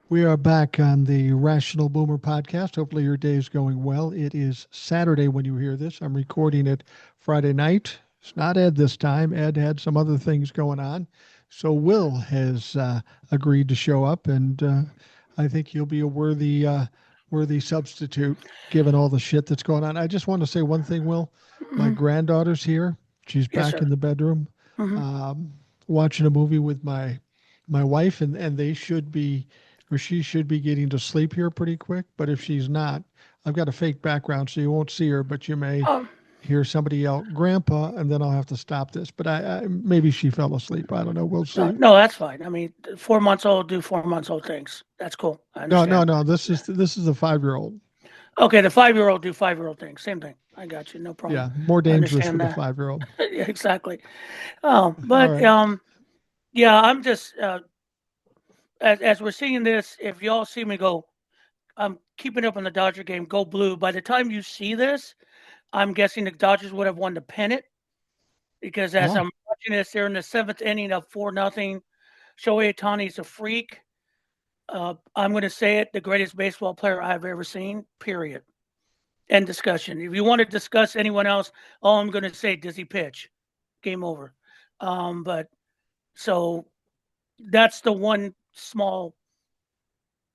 We are back on the Rational Boomer podcast. Hopefully, your day is going well. It is Saturday when you hear this. I'm recording it Friday night. It's not Ed this time. Ed had some other things going on. So, Will has agreed to show up, and I think he'll be a worthy substitute given all the shit that's going on. I just want to say one thing, Will. My Hmm. granddaughter's here. She's Yes, back sir. in the bedroom Hmm. um, watching a movie with my wife, and they should be or she should be getting to sleep here pretty quick. But if she's not, I've got a fake background, so you won't see her, but you may Oh, hear somebody yell, "Grandpa," and then I'll have to stop this. But I maybe she fell asleep. I don't know. We'll no, see. no, that's fine. I mean, 4 months old do 4 months old things. That's cool. I No, no, understand. no. This is a 5-year-old. Okay, the 5-year-old do 5-year-old things. Same thing. I got you. No problem. Yeah, more I dangerous for understand the that. 5-year-old. Yeah, exactly. Oh, All but right. yeah, I'm just as we're seeing this. If y'all see me go, I'm keeping up on the Dodger game. Go blue. By the time you see this, I'm guessing the Dodgers would have won the pennant because as Oh, I'm watching this, they're in the seventh inning of 4-0. Shohei Ohtani's a freak. I'm going to say it: the greatest baseball player I've ever seen. Period. End discussion. If you want to discuss anyone else, all I'm going to say: does he pitch? Game over. But so that's the one small,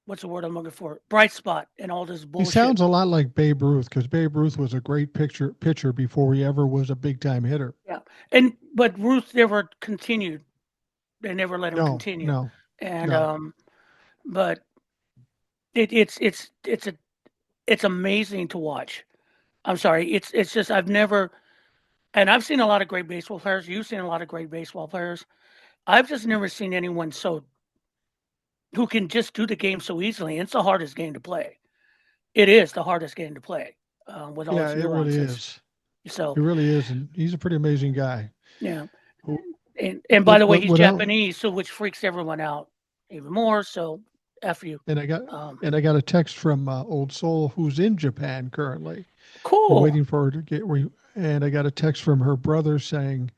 what's the word I'm looking for? Bright spot in all this he bullshit. sounds a lot like Babe Ruth because Babe Ruth was a great pitcher before he ever was a big time hitter. Yeah. And but Ruth never continued. They never let him No, continue. no, And no. but it's it's amazing to watch. I'm sorry. It's just I've never and I've seen a lot of great baseball players. You've seen a lot of great baseball players. I've just never seen anyone so who can just do the game so easily. And it's the hardest game to play. It is the hardest game to play with all Yeah, its it really nuances. is. So It really is, and he's a pretty amazing guy. yeah, Who and by the way, he's what else? Japanese, so which freaks everyone out even more. So f you. And I got Um, and I got a text from Old Soul who's in Japan currently. We're cool. waiting for her to get and I got a text from her brother saying,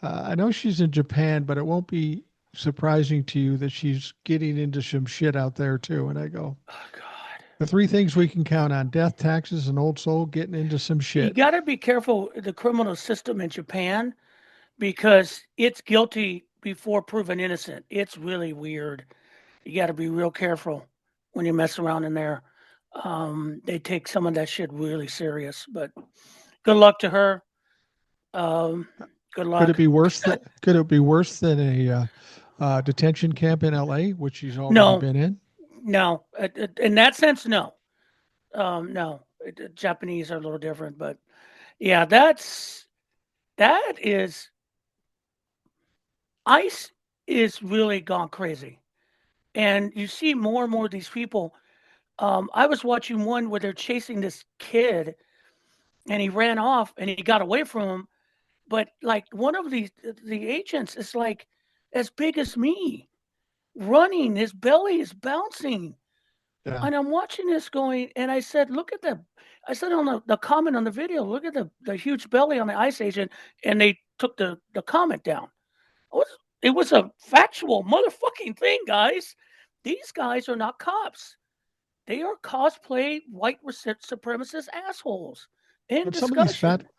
"I know she's in Japan, but it won't be surprising to you that she's getting into some shit out there too." And I go, Oh God. "The three things we can count on: death, taxes, and Old Soul getting into some You shit." got to be careful the criminal system in Japan because it's guilty before proven innocent. It's really weird. You got to be real careful when you mess around in there. They take some of that shit really serious. But good luck to her. Um, good Could it luck. be worse than a detention camp in L.A., which she's already No, been in? no. In that sense, no. No. Japanese are a little different, but yeah, that is ice is really gone crazy, and you see more and more of these people. I was watching one where they're chasing this kid, and he ran off, and he got away from him. But like one of the agents is like as big as me, running. His belly is bouncing. Yeah. And I'm watching this going, and I said, "Look at the," I said on the comment on the video, "Look at the huge belly on the ice agent," and they took the comment down. It was a factual motherfucking thing, guys. These guys are not cops. They are cosplay white supremacist assholes. In But some of these fat discussion.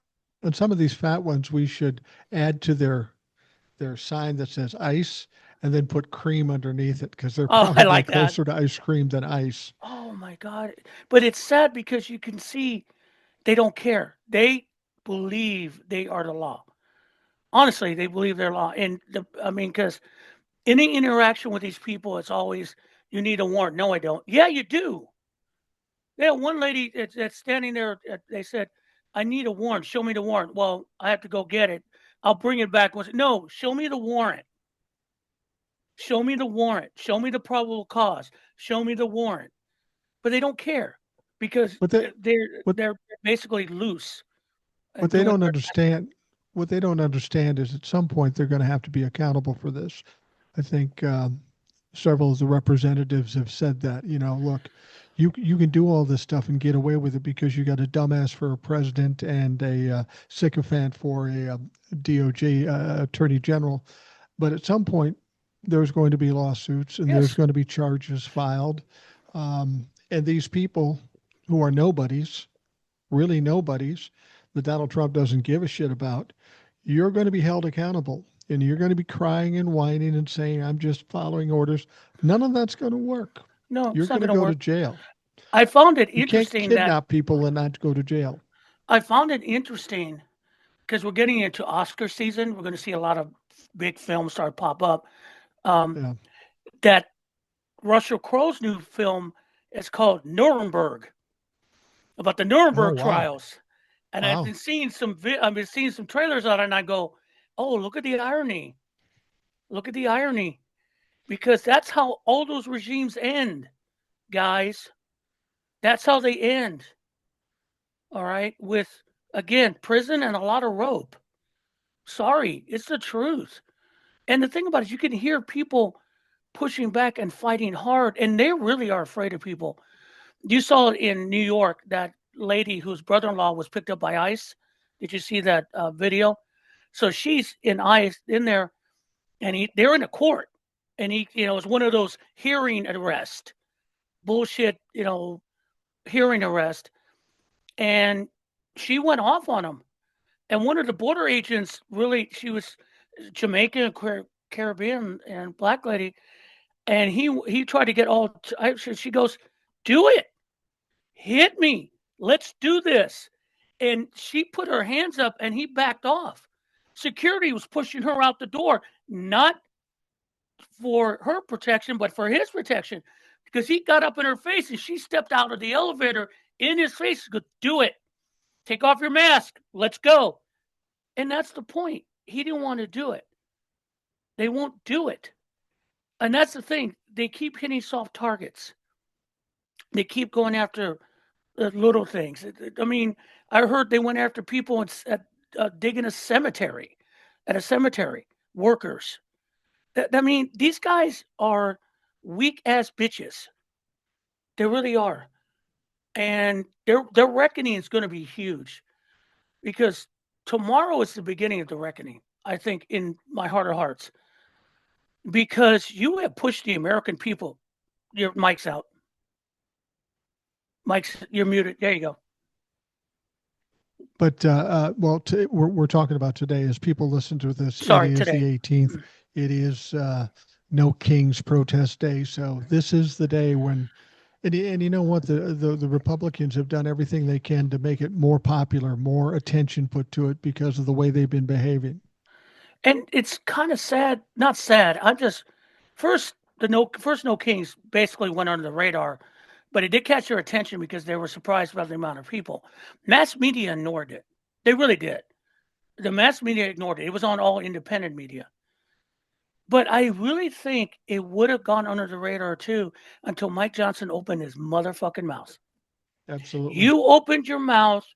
and some of these fat ones we should add to their sign that says ice and then put cream underneath it because they're Oh, I probably like that. closer to ice cream than ice. Oh my god! But it's sad because you can see they don't care. They believe they are the law. Honestly, they believe they're law. And I mean, because any interaction with these people, it's always you need a warrant. No, I don't. Yeah, you do. Yeah, one lady that's standing there, they said, "I need a warrant. Show me the warrant." Well, I have to go get it. I'll bring it back. No, show me the warrant. Show me the warrant. Show me the probable cause. Show me the warrant. But they don't care because But they what they're basically loose what and they doing don't their understand what they don't understand is at some point they're going to have to be accountable for this. I think several of the representatives have said that. Look, you can do all this stuff and get away with it because you got a dumbass for a president and a sycophant for a DOJ attorney general. But at some point, there's going to be lawsuits and there's Yes. going to be charges filed. And these people who are nobodies, really nobodies, that Donald Trump doesn't give a shit about, you're going to be held accountable and you're going to be crying and whining and saying, I'm just following orders. None of that's going to work. No, You're it's not going to going to go to work. jail. I found it You can't interesting that kidnap people and not go to jail. I found it interesting because we're getting into Oscar season. We're going to see a lot of big films start pop up. Yeah. That Russell Crowe's new film is called Nuremberg, about the Oh, Nuremberg wow. trials. And I've Wow. been seeing I've been seeing some trailers on it, and I go, "Oh, look at the irony! Look at the irony!" Because that's how all those regimes end, guys. That's how they end. All right, with again prison and a lot of rope. Sorry, it's the truth. And the thing about it is, you can hear people pushing back and fighting hard, and they really are afraid of people. You saw it in New York, that lady whose brother-in-law was picked up by ICE. Did you see that video? So she's in ICE in there, and they're in a court, and it's one of those hearing arrest, bullshit, hearing arrest, and she went off on him. And one of the border agents, really, she was Jamaican, Caribbean, and black lady, and he tried to get she goes, "Do it. Hit me. Let's do this." And she put her hands up and he backed off. Security was pushing her out the door, not for her protection, but for his protection, because he got up in her face and she stepped out of the elevator in his face. Go, "Do it. Take off your mask. Let's go." And that's the point. He didn't want to do it. They won't do it. And that's the thing. They keep hitting soft targets. They keep going after little things. I mean, I heard they went after people digging a cemetery, at a cemetery, workers. I mean, these guys are weak ass bitches. They really are, and their reckoning is going to be huge, because tomorrow is the beginning of the reckoning. I think, in my heart of hearts, because you have pushed the American people. Your mic's out. Mike's, you're muted. There you go. But well, we're talking about today. As people listen to this, it Sorry, is the today. 18th. It is No Kings Protest Day. So this is the day when, and you know what, the Republicans have done everything they can to make it more popular, more attention put to it because of the way they've been behaving. And it's kind of sad. Not sad. I'm just first No Kings basically went under the radar, but it did catch their attention because they were surprised by the amount of people. Mass media ignored it. They really did. The mass media ignored it. It was on all independent media. But I really think it would have gone under the radar too, until Mike Johnson opened his motherfucking mouth. Absolutely. You opened your mouth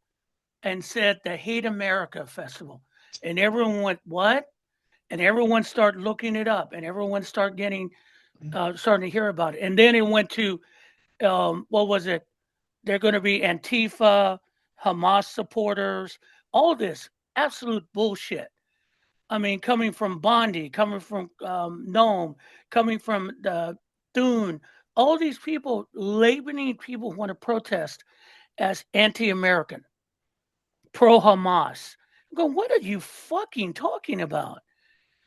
and said the Hate America Festival, and everyone went, "What?" And everyone started looking it up, and everyone started starting to hear about it. And then it went to, what was it? They're going to be Antifa, Hamas supporters, all this absolute bullshit. I mean, coming from Bondi, coming from Nome, coming from Thune, all these people labeling people who want to protest as anti-American, pro-Hamas. I'm going, what are you fucking talking about?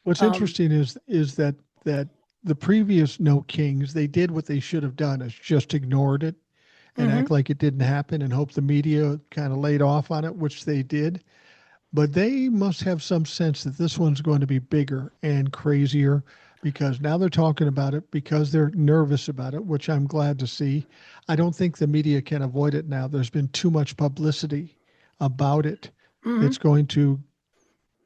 What's Um, interesting is that the previous No Kings, they did what they should have done, is just ignored it and mhm. act like it didn't happen and hope the media kind of laid off on it, which they did. But they must have some sense that this one's going to be bigger and crazier, because now they're talking about it because they're nervous about it, which I'm glad to see. I don't think the media can avoid it now. There's been too much publicity about it. It's Mhm. going to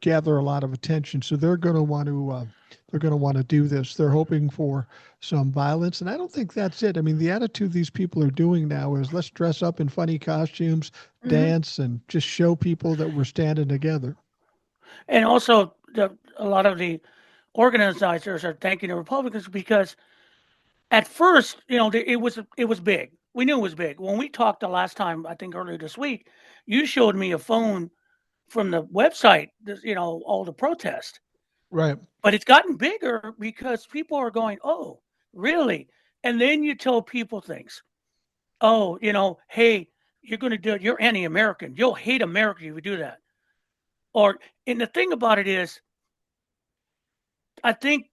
gather a lot of attention. So they're going to want to do this. They're hoping for some violence, and I don't think that's it. I mean, the attitude these people are doing now is let's dress up in funny costumes, Mhm. dance, and just show people that we're standing together. And also, a lot of the organizers are thanking the Republicans because at first, it was big. We knew it was big. When we talked the last time, I think earlier this week, you showed me a phone from the website, all the protest. Right. But it's gotten bigger because people are going, oh, really? And then you tell people things. Oh, hey, you're going to do it. You're anti-American. You'll hate America if you do that. And the thing about it is, I think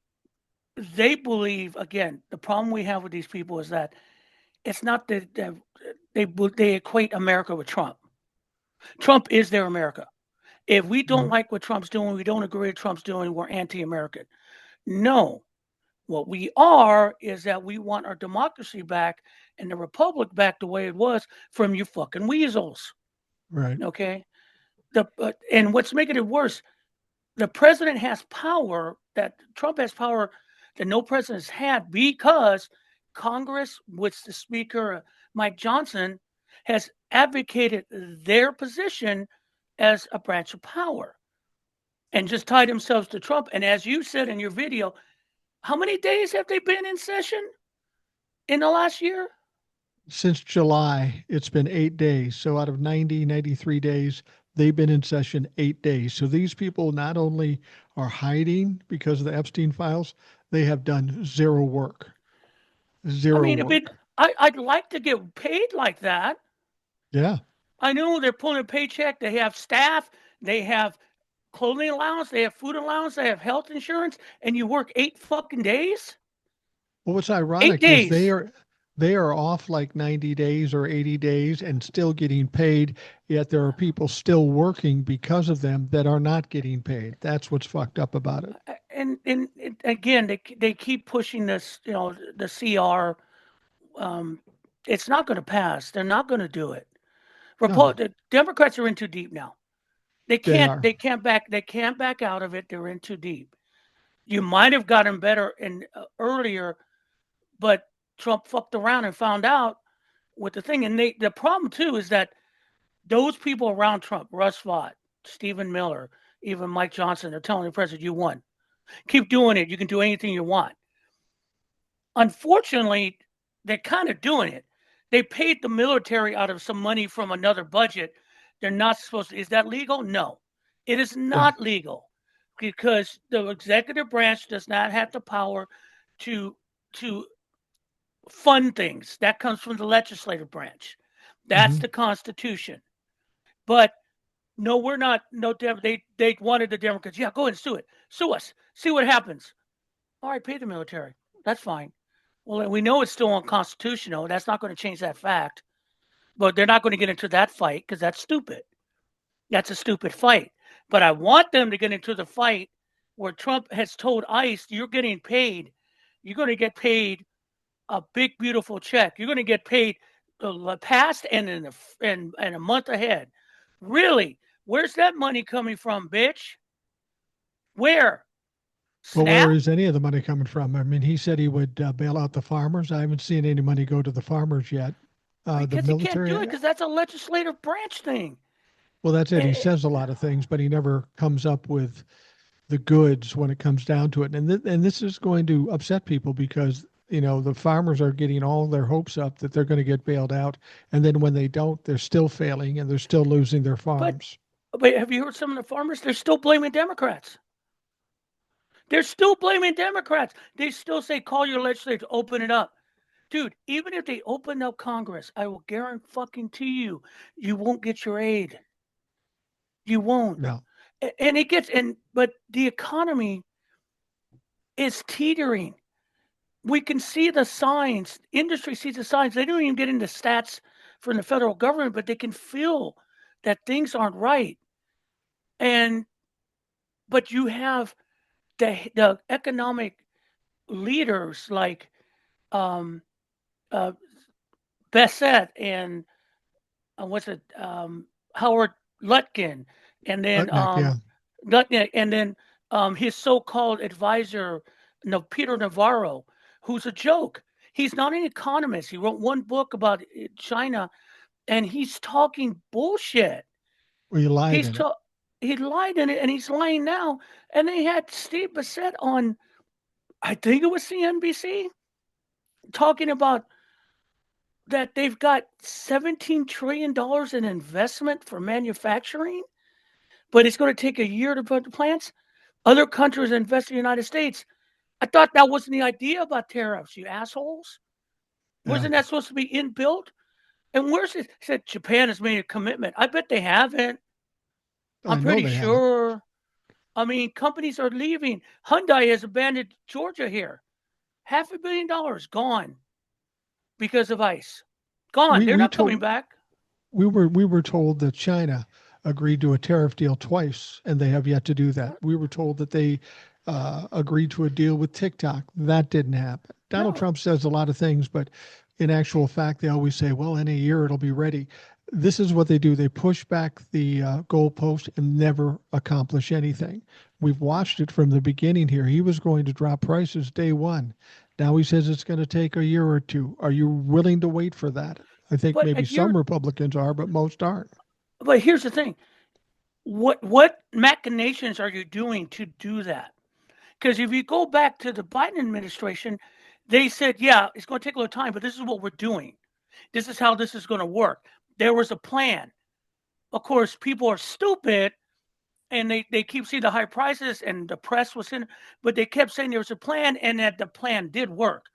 they believe, again, the problem we have with these people is that it's not that they equate America with Trump. Trump is their America. If we don't like what Trump's doing, we don't agree with Trump's doing, we're anti-American. No, what we are is that we want our democracy back and the republic back the way it was from you fucking weasels. Right. Okay. And what's making it worse, the president has power that Trump has power that no president's had because Congress, with the Speaker Mike Johnson, has advocated their position as a branch of power and just tied themselves to Trump. And as you said in your video, how many days have they been in session in the last year? Since July, it's been 8 days. So out of 90, 93 days, they've been in session 8 days. So these people not only are hiding because of the Epstein files, they have done zero work. I Zero mean, work. I'd like to get paid like that. Yeah. I know they're pulling a paycheck. They have staff. They have clothing allowance. They have food allowance. They have health insurance. And you work 8 fucking days? Well, what's 8 ironic is days. they are off like 90 days or 80 days and still getting paid, yet there are people still working because of them that are not getting paid. That's what's fucked up about it. And again, they keep pushing this, the CR. It's not going to pass. They're not going to do it. No, The Democrats are in too deep now. They they can't. are. They can't back. They can't back out of it. They're in too deep. You might have gotten better and earlier, but Trump fucked around and found out with the thing. And the problem too is that those people around Trump, Russ Vought, Stephen Miller, even Mike Johnson, are telling the president, "You won. Keep doing it. You can do anything you want." Unfortunately, they're kind of doing it. They paid the military out of some money from another budget. They're not supposed to. Is that legal? No, it is Yeah. not legal because the executive branch does not have the power to to fund things. That comes from the legislative branch. That's Hmm. the Constitution. But no, we're not. No, they wanted the Democrats. Yeah, go ahead and sue it. Sue us. See what happens. All right, pay the military. That's fine. Well, we know it's still unconstitutional. That's not going to change that fact. But they're not going to get into that fight because that's stupid. That's a stupid fight. But I want them to get into the fight where Trump has told ICE, you're getting paid. You're going to get paid a big, beautiful check. You're going to get paid the past and in a month ahead. Really? Where's that money coming from, bitch? Where? Well, where SNAP? is any of the money coming from? I mean, he said he would bail out the farmers. I haven't seen any money go to the farmers yet. The Because he can't do it military, because that's a legislative branch thing. well, that's it. He Eh, says a lot of things, but he never comes up with the goods when it comes down to it. And this is going to upset people because the farmers are getting all their hopes up that they're going to get bailed out, and then when they don't, they're still failing and they're still losing their But farms. but have you heard some of the farmers? They're still blaming Democrats. They're still blaming Democrats. They still say, call your legislature, open it up. Dude, even if they open up Congress, I will guarantee you, you won't get your aid. You won't. No, And it gets, but the economy is teetering. We can see the signs. Industry sees the signs. They don't even get into stats from the federal government, but they can feel that things aren't right. And, but you have the economic leaders like um, uh, Bassett and what's it, Howard Lutkin, and then Lutnick, yeah. Lutnick, and then his so-called advisor, Peter Navarro, who's a joke. He's not an economist. He wrote one book about China, and he's talking bullshit. Well, you lied He's in it. ta- he lied in it, and he's lying now. And they had Steve Bassett on, I think it was CNBC, talking about that they've got $17 trillion in investment for manufacturing, but it's going to take a year to put the plants. Other countries invest in the United States. I thought that wasn't the idea about tariffs, you assholes. Wasn't that supposed to be inbuilt? And where's it? Said Japan has made a commitment. I bet they haven't. I'm I know pretty they haven't. sure. I mean, companies are leaving. Hyundai has abandoned Georgia here. $500 million gone because of ICE. Gone. We They're we not coming told back. we were told that China agreed to a tariff deal twice, and they have yet to do that. We were told that they agreed to a deal with TikTok. That didn't happen. Donald No. Trump says a lot of things, but in actual fact, they always say, "Well, in a year it'll be ready." This is what they do. They push back the goalpost and never accomplish anything. We've watched it from the beginning here. He was going to drop prices day one. Now he says it's going to take a year or two. Are you willing to wait for that? I think But maybe some Republicans are, but most aren't. here's the thing. What machinations are you doing to do that? Because if you go back to the Biden administration, they said, yeah, it's going to take a little time, but this is what we're doing. This is how this is going to work. There was a plan. Of course, people are stupid and they keep seeing the high prices and the press was in, but they kept saying there was a plan and that the plan did work.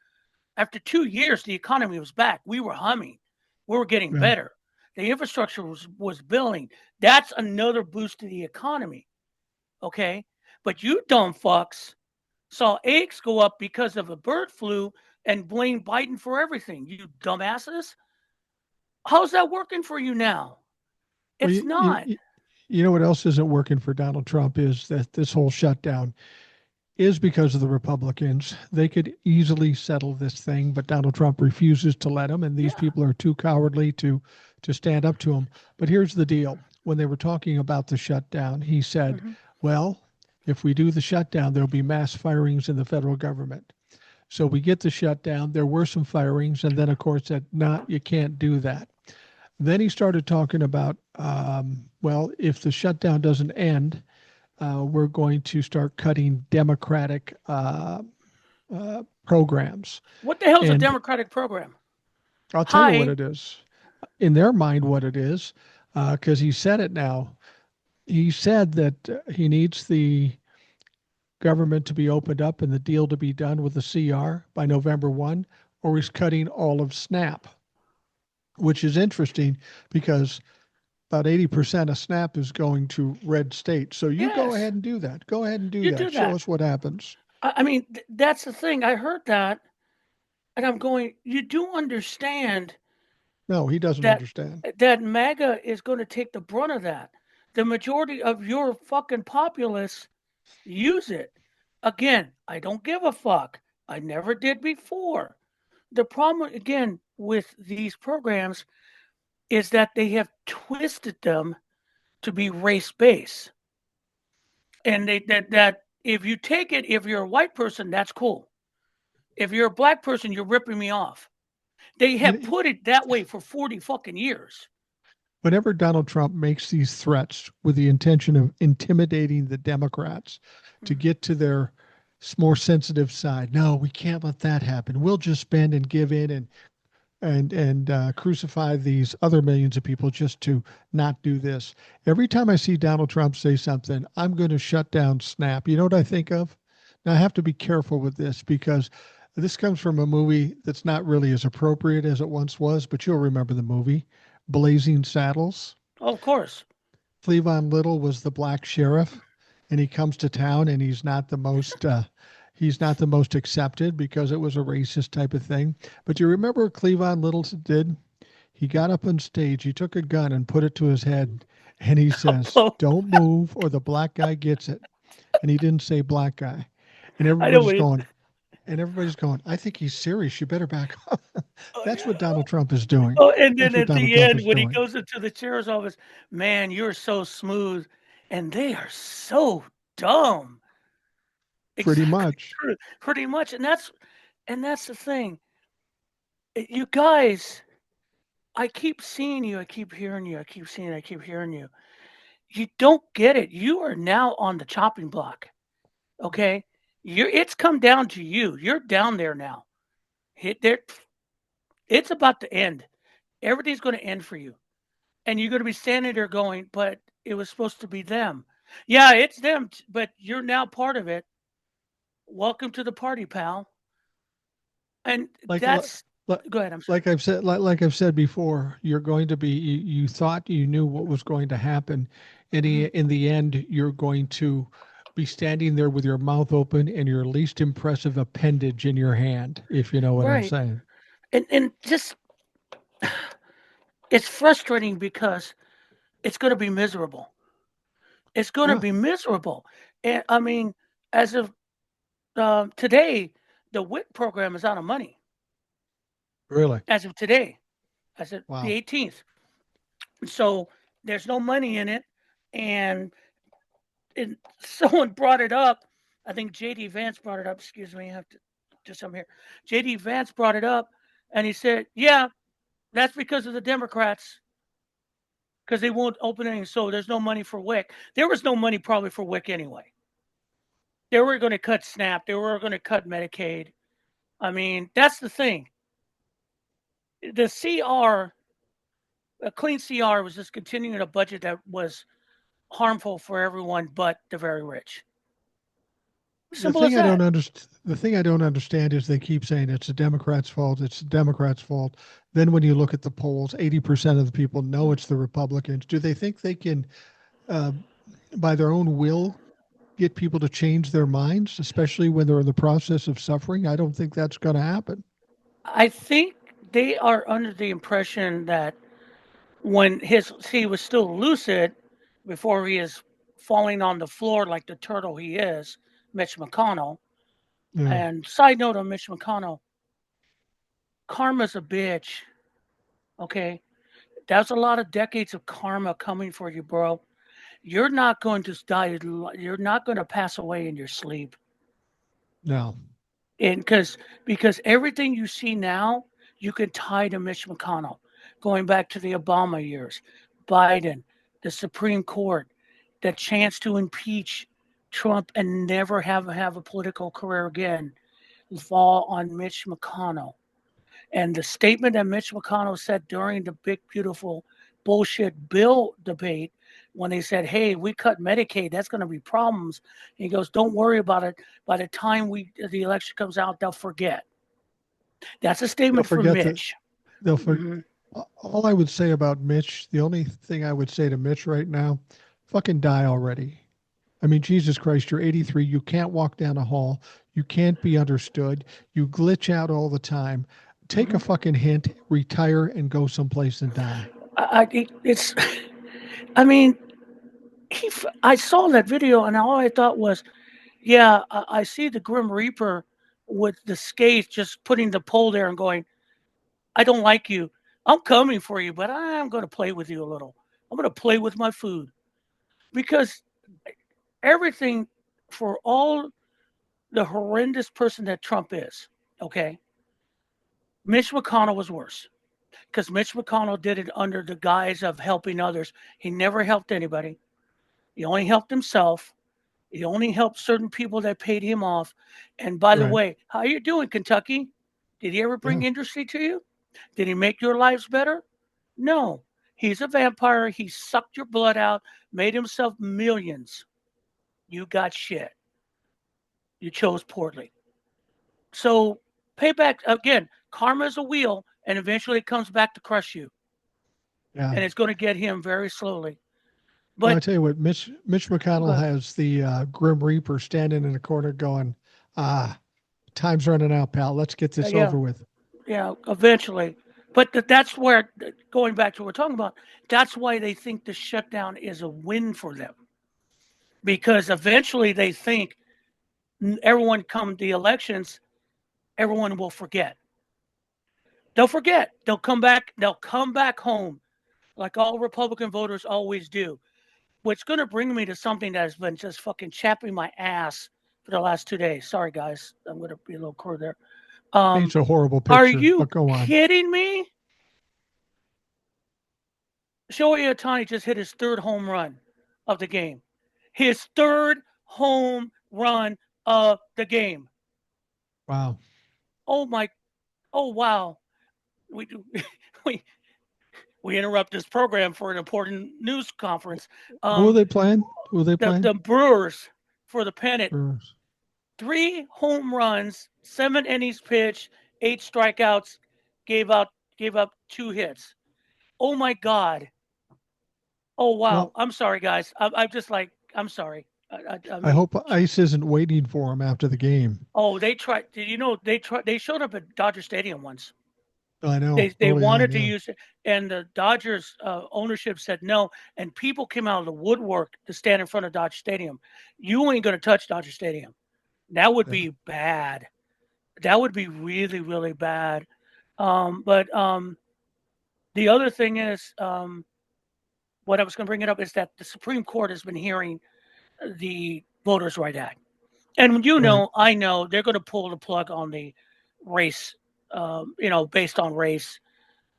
After 2 years, the economy was back. We were humming. We were getting Yeah. better. The infrastructure was building. That's another boost to the economy. Okay. But you dumb fucks saw eggs go up because of a bird flu and blame Biden for everything. You dumbasses. How's that working for you now? Well, It's not. you know what else isn't working for Donald Trump is that this whole shutdown is because of the Republicans. They could easily settle this thing, but Donald Trump refuses to let them, and these Yeah. people are too cowardly to stand up to him. But here's the deal: when they were talking about the shutdown, he said, Mhm. "Well, if we do the shutdown, there'll be mass firings in the federal government." So we get the shutdown. There were some firings, and then of course said, "No, you can't do that." Then he started talking about, well, if the shutdown doesn't end, we're going to start cutting Democratic programs. What the hell's a And Democratic program? I'll tell you what Hi. it is. In their mind, what it is, because he said it now. He said that he needs the government to be opened up and the deal to be done with the CR by November 1, or he's cutting all of SNAP, which is interesting because about 80% of SNAP is going to red states. So you go Yes. ahead and do that. Go ahead and do You do that. Show that. us what happens. I mean, that's the thing. I heard that and I'm going, you do understand No, he doesn't that understand. MAGA is going to take the brunt of that. The majority of your fucking populace use it. Again, I don't give a fuck. I never did before. The problem again with these programs is that they have twisted them to be race based. And that if you take it, if you're a white person, that's cool. If you're a black person, you're ripping me off. They have You, put it that way for 40 fucking years. whenever Donald Trump makes these threats with the intention of intimidating the Democrats to get to their more sensitive side, no, we can't let that happen. We'll just bend and give in and crucify these other millions of people just to not do this. Every time I see Donald Trump say something, I'm going to shut down Snap. You know what I think of? Now I have to be careful with this because this comes from a movie that's not really as appropriate as it once was, but you'll remember the movie Blazing Saddles. Oh, of course. Cleavon Little was the black sheriff, and he comes to town, and he's not the most accepted because it was a racist type of thing. But you remember what Cleavon Little did? He got up on stage, he took a gun and put it to his head, and he says, "Don't move, or the black guy gets it." And he didn't say black guy, and I know everybody's what going. And everybody's going, I think he's serious. You better back up. That's what Donald Trump is doing. Oh, and then That's what at Donald the Trump end, is when he doing. goes into the sheriff's office, man, you're so smooth. And they are so dumb. Pretty Exactly much. true. Pretty much. And that's the thing. You guys, I keep seeing you, I keep hearing you, I keep seeing I keep hearing you. You don't get it. You are now on the chopping block. Okay? It's come down to you. You're down there now. Hit there. It's about to end. Everything's going to end for you. And you're going to be standing there going, but it was supposed to be them. Yeah, it's them, but you're now part of it. Welcome to the party, pal. And Like that's like go ahead. I'm sorry. like I've said, like I've said before, you're going to be. You thought you knew what was going to happen, and Mhm. in the end, you're going to be standing there with your mouth open and your least impressive appendage in your hand, if you know what I'm Right. saying. And just it's frustrating because it's going to be miserable. It's going to Yeah, be miserable. And I mean, as of today, the WIC program is out of money. really. As of today, as of the Wow. 18th. So there's no money in it. And someone brought it up. I think JD Vance brought it up. Excuse me, I have to just I'm here. JD Vance brought it up, and he said, "Yeah, that's because of the Democrats, because they won't open any. So there's no money for WIC. There was no money probably for WIC anyway. They were going to cut SNAP. They were going to cut Medicaid. I mean, that's the thing. The CR, a clean CR, was just continuing a budget that was harmful for everyone but the very rich. Simple as that. The thing I don't understand is they keep saying it's the Democrats' fault. It's the Democrats' fault. Then when you look at the polls, 80% of the people know it's the Republicans. Do they think they can, uh, by their own will, get people to change their minds, especially when they're in the process of suffering? I don't think that's going to happen. I think they are under the impression that when he was still lucid before he is falling on the floor like the turtle he is, Mitch McConnell. Yeah. And side note on Mitch McConnell, karma's a bitch. Okay. That's a lot of decades of karma coming for you, bro. You're not going to die. You're not going to pass away in your sleep. No. And because everything you see now, you can tie to Mitch McConnell, going back to the Obama years, Biden, the Supreme Court, the chance to impeach Trump and never have a political career again, fall on Mitch McConnell. And the statement that Mitch McConnell said during the big, beautiful bullshit bill debate, when they said, "Hey, we cut Medicaid, that's going to be problems," and he goes, "Don't worry about it. By the time the election comes out, they'll forget." That's a They'll statement from forget that Mitch. they'll for, Hmm. all I would say about Mitch, the only thing I would say to Mitch right now, fucking die already. I mean, Jesus Christ, you're 83. You can't walk down a hall. You can't be understood. You glitch out all the time. Take a Hmm. fucking hint, retire, and go someplace and die. It's. I mean, I saw that video, and all I thought was, "Yeah, I see the Grim Reaper with the skates, just putting the pole there and going, I don't like you. I'm coming for you, but I'm going to play with you a little. I'm going to play with my food because everything for all the horrendous person that Trump is, okay, Mitch McConnell was worse because Mitch McConnell did it under the guise of helping others. He never helped anybody. He only helped himself. He only helped certain people that paid him off. And by the Right. way, how you doing, Kentucky? Did he ever bring Yeah. industry to you? Did he make your lives better? No. He's a vampire. He sucked your blood out, made himself millions. You got shit. You chose poorly. So payback again, karma is a wheel and eventually it comes back to crush you. Yeah. And it's going to get him very slowly. Well, I But tell you what, Mitch McConnell uh, has the Grim Reaper standing in the corner going, ah, time's running out, pal. Let's get this yeah, over with. yeah, eventually. But that's where, going back to what we're talking about, that's why they think the shutdown is a win for them. Because eventually they think everyone come the elections, everyone will forget. They'll forget. They'll come back. They'll come back home like all Republican voters always do. Which going to bring me to something that has been just fucking chapping my ass for the last 2 days. Sorry, guys. I'm going to be a little crude there. Paints a horrible Are picture, you but go on. kidding me? Shohei Ohtani just hit his third home run of the game. His third home run of the game. Wow. Oh my! Oh wow! We do. We we interrupt this program for an important news conference. Who are they playing? Who are they The playing? Brewers for the pennant, Brewers. 3 home runs, 7 innings pitched, 8 strikeouts, gave up 2 hits. Oh my God! Oh wow! Well, I'm sorry, guys. I'm just like I'm sorry. I I mean, hope ICE isn't waiting for him after the game. oh, they tried. Did you know they tried? They showed up at Dodger Stadium once. I know They early on, wanted to yeah. use it, and the Dodgers ownership said no, and people came out of the woodwork to stand in front of Dodger Stadium. You ain't going to touch Dodger Stadium. That would Yeah. be bad. That would be really, really bad. But the other thing is, what I was going to bring it up is that the Supreme Court has been hearing the Voters' Right Act, and Right. I know they're going to pull the plug on the race, based on race.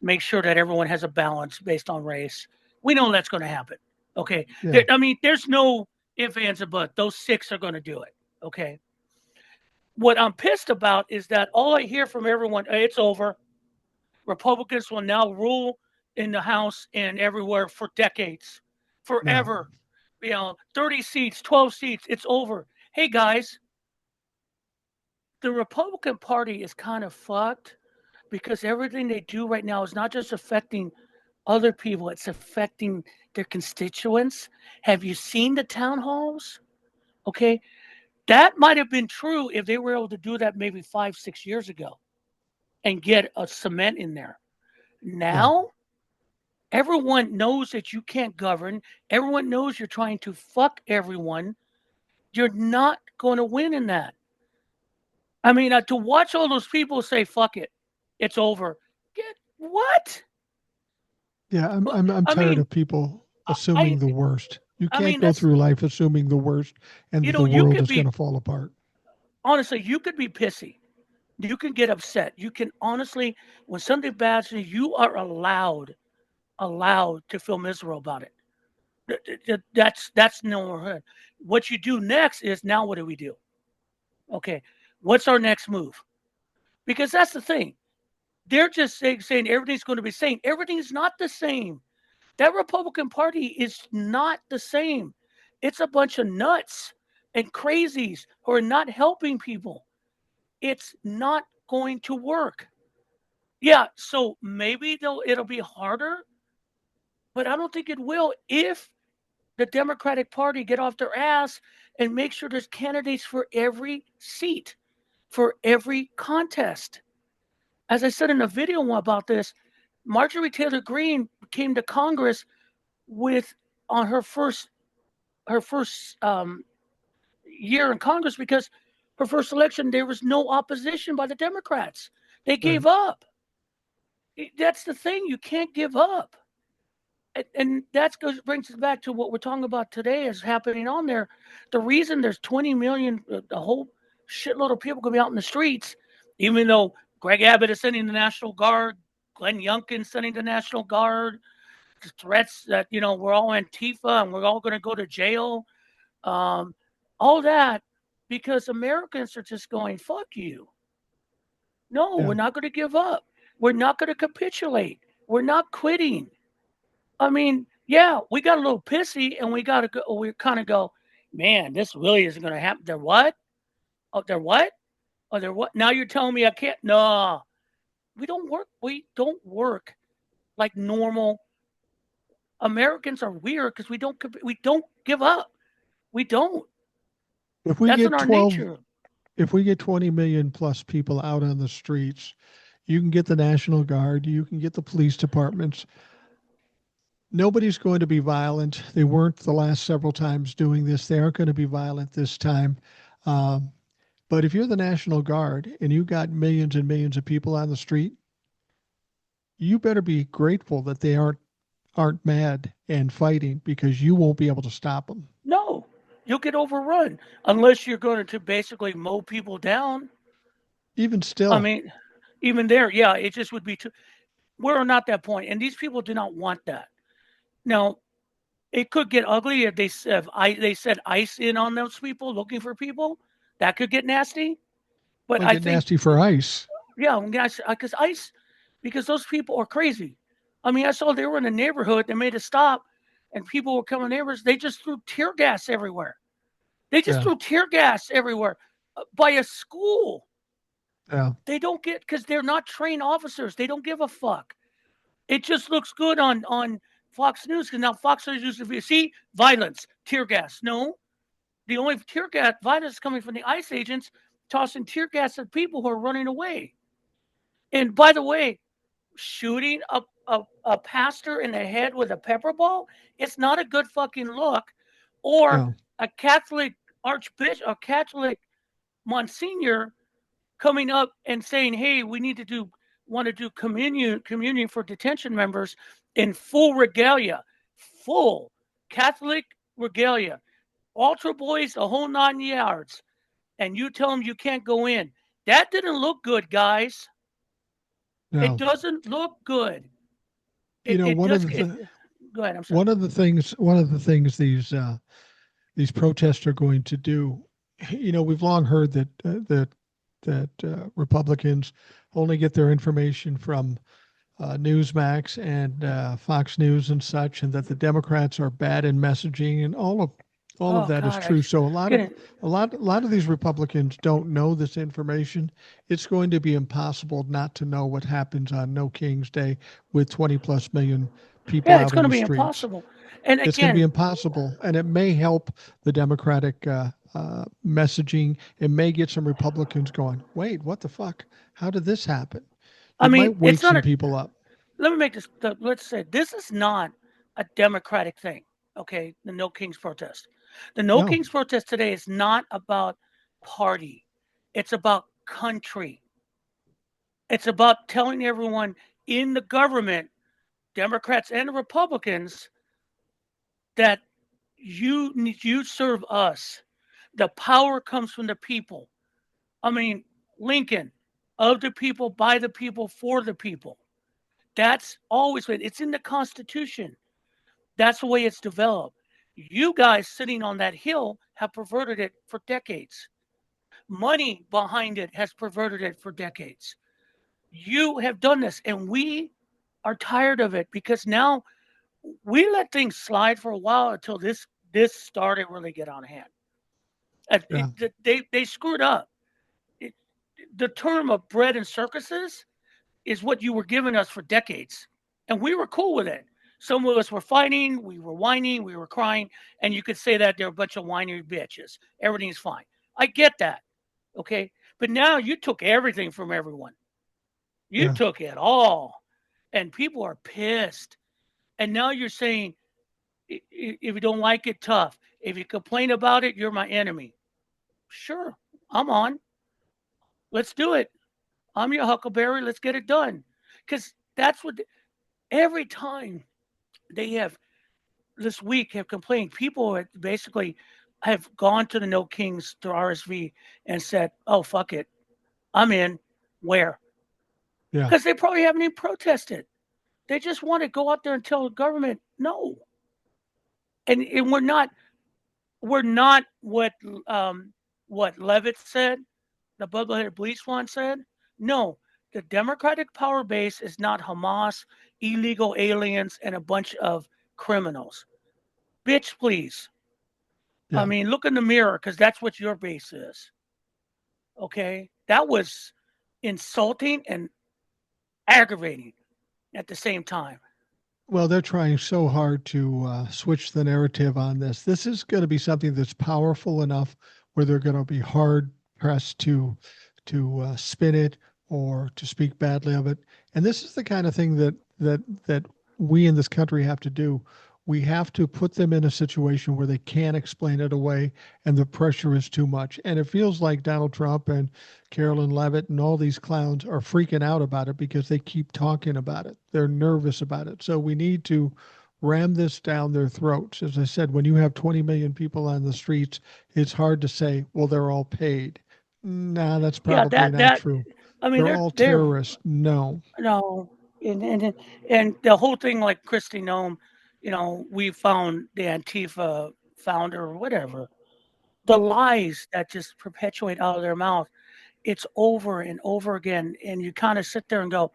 Make sure that everyone has a balance based on race. We know that's going to happen. Okay. Yeah. I mean, there's no ifs, ands, or buts. Those 6 are going to do it. Okay. What I'm pissed about is that all I hear from everyone, it's over. Republicans will now rule in the House and everywhere for decades, No. forever. 30 seats, 12 seats, it's over. Hey, guys, the Republican Party is kind of fucked because everything they do right now is not just affecting other people, it's affecting their constituents. Have you seen the town halls? Okay. That might have been true if they were able to do that maybe 5, 6 years ago and get a cement in there. Yeah. Now, everyone knows that you can't govern. Everyone knows you're trying to fuck everyone. You're not going to win in that. I mean, to watch all those people say, fuck it, it's over. Get what? Yeah. I'm I tired mean, of people I, assuming the worst. You I can't mean, go that's, through life assuming the worst and that the you world could is going be, to fall apart. honestly, you could be pissy. You can get upset. You can honestly, when something bad happens, you are allowed to feel miserable about it. That's no hurt. What you do next is now what do we do? Okay, what's our next move? Because that's the thing. They're just saying everything's going to be the same. Everything's not the same. That Republican Party is not the same. It's a bunch of nuts and crazies who are not helping people. It's not going to work. Yeah, so maybe it'll be harder, but I don't think it will if the Democratic Party get off their ass and make sure there's candidates for every seat, for every contest. As I said in a video about this, Marjorie Taylor Greene came to Congress with on her first year in Congress because her first election there was no opposition by the Democrats. They Right. gave up. That's the thing. You can't give up. And that brings us back to what we're talking about today is happening on there. The reason there's 20 million, a whole shitload of people going to be out in the streets, even though Greg Abbott is sending the National Guard, Glenn Youngkin sending the National Guard, the threats that, we're all Antifa and we're all going to go to jail, um, all that because Americans are just going, fuck you. No, Yeah. we're not going to give up. We're not going to capitulate. We're not quitting. I mean, yeah, we got a little pissy and we got to go. We kind of go, man, this really isn't going to happen. They're what? Oh, they're what? Oh, they're what? Now you're telling me I can't? No, we don't work. We don't work like normal Americans are weird because we don't give up. We don't. If we That's in get our 12, nature. if we get 20 million plus people out on the streets, you can get the National Guard, you can get the police departments. Nobody's going to be violent. They weren't the last several times doing this. They aren't going to be violent this time. Um, but if you're the National Guard and you got millions and millions of people on the street, you better be grateful that they aren't mad and fighting because you won't be able to stop them. No, you'll get overrun unless you're going to basically mow people down. Even I still, mean, even there, yeah, it just would be too. We're not that point, and these people do not want that. Now, it could get ugly if they said ICE in on those people looking for people. That could get nasty. But it'll I get think, nasty for ICE. yeah, because ICE, because those people are crazy. I mean, I saw they were in a neighborhood. They made a stop, and people were coming neighbors. They just threw tear gas everywhere. They just Yeah. threw tear gas everywhere by a school. Yeah. They don't get because they're not trained officers. They don't give a fuck. It just looks good on Fox News because now Fox News used to be see violence, tear gas. No, the only tear gas violence is coming from the ICE agents tossing tear gas at people who are running away. And by the way, shooting a pastor in the head with a pepper ball, it's not a good fucking look. Or No. a Catholic archbishop, a Catholic Monsignor coming up and saying, "Hey, we need to want to do communion for detention members in full regalia, full Catholic regalia, altar boys, the whole 9 yards." And you tell them you can't go in. That didn't look good, guys. It No. doesn't look good. You know, It one of does. the Go ahead. I'm sorry. one of the things these protests are going to do. You know, we've long heard that Republicans only get their information from Newsmax and Fox News and such, and that the Democrats are bad in messaging, and all of Oh that is God, I true. So get a lot of these Republicans don't know this information. It's going to be impossible not to know what happens on No King's Day with 20 plus million people Yeah, it's out in going to the be streets. impossible. And It's going to be again, impossible, and it may help the Democratic messaging. It may get some Republicans going, wait, what the fuck? How did this happen? I It mean, might it's wake not some a. people up. Let me make this. Let's say this is not a Democratic thing. Okay, the No Kings protest. The No No, Kings protest today is not about party. It's about country. It's about telling everyone in the government, Democrats and Republicans, that you serve us. The power comes from the people. I mean, Lincoln, of the people, by the people, for the people. That's always been. It's in the Constitution. That's the way it's developed. You guys sitting on that hill have perverted it for decades. Money behind it has perverted it for decades. You have done this, and we are tired of it because now we let things slide for a while until this started really get on hand. yeah, They screwed up. It, the term of bread and circuses is what you were giving us for decades, and we were cool with it. Some of us were fighting, we were whining, we were crying, and you could say that they're a bunch of whiny bitches. Everything's fine. I get that, okay? But now you took everything from everyone. You yeah. took it all, and people are pissed. And now you're saying, if you don't like it, tough. If you complain about it, you're my enemy. Sure, I'm on. Let's do it. I'm your Huckleberry. Let's get it done. Because that's what every time they have this week have complained, people basically have gone to the No Kings to RSV and said, "Oh fuck it, I'm in." Where? Yeah. Because they probably haven't even protested. They just want to go out there and tell the government no. And we're not what Levitt said, the bubbleheaded police one said. No, the Democratic power base is not Hamas, illegal aliens, and a bunch of criminals. Bitch, please. I Yeah. mean, look in the mirror because that's what your base is. Okay, that was insulting and aggravating at the same time. Well, they're trying so hard to switch the narrative on this. This is going to be something that's powerful enough where they're going to be hard pressed to spin it or to speak badly of it. And this is the kind of thing that we in this country have to do. We have to put them in a situation where they can't explain it away and the pressure is too much. And it feels like Donald Trump and Carolyn Levitt and all these clowns are freaking out about it because they keep talking about it. They're nervous about it. So we need to ram this down their throats. As I said, when you have 20 million people on the streets, it's hard to say, well, they're all paid. Nah, that's Yeah, probably that not that true. I mean They're all they're terrorists. No. no, and the whole thing like Christy Nome, we found the Antifa founder or whatever. The lies that just perpetuate out of their mouth, it's over and over again, and you kind of sit there and go,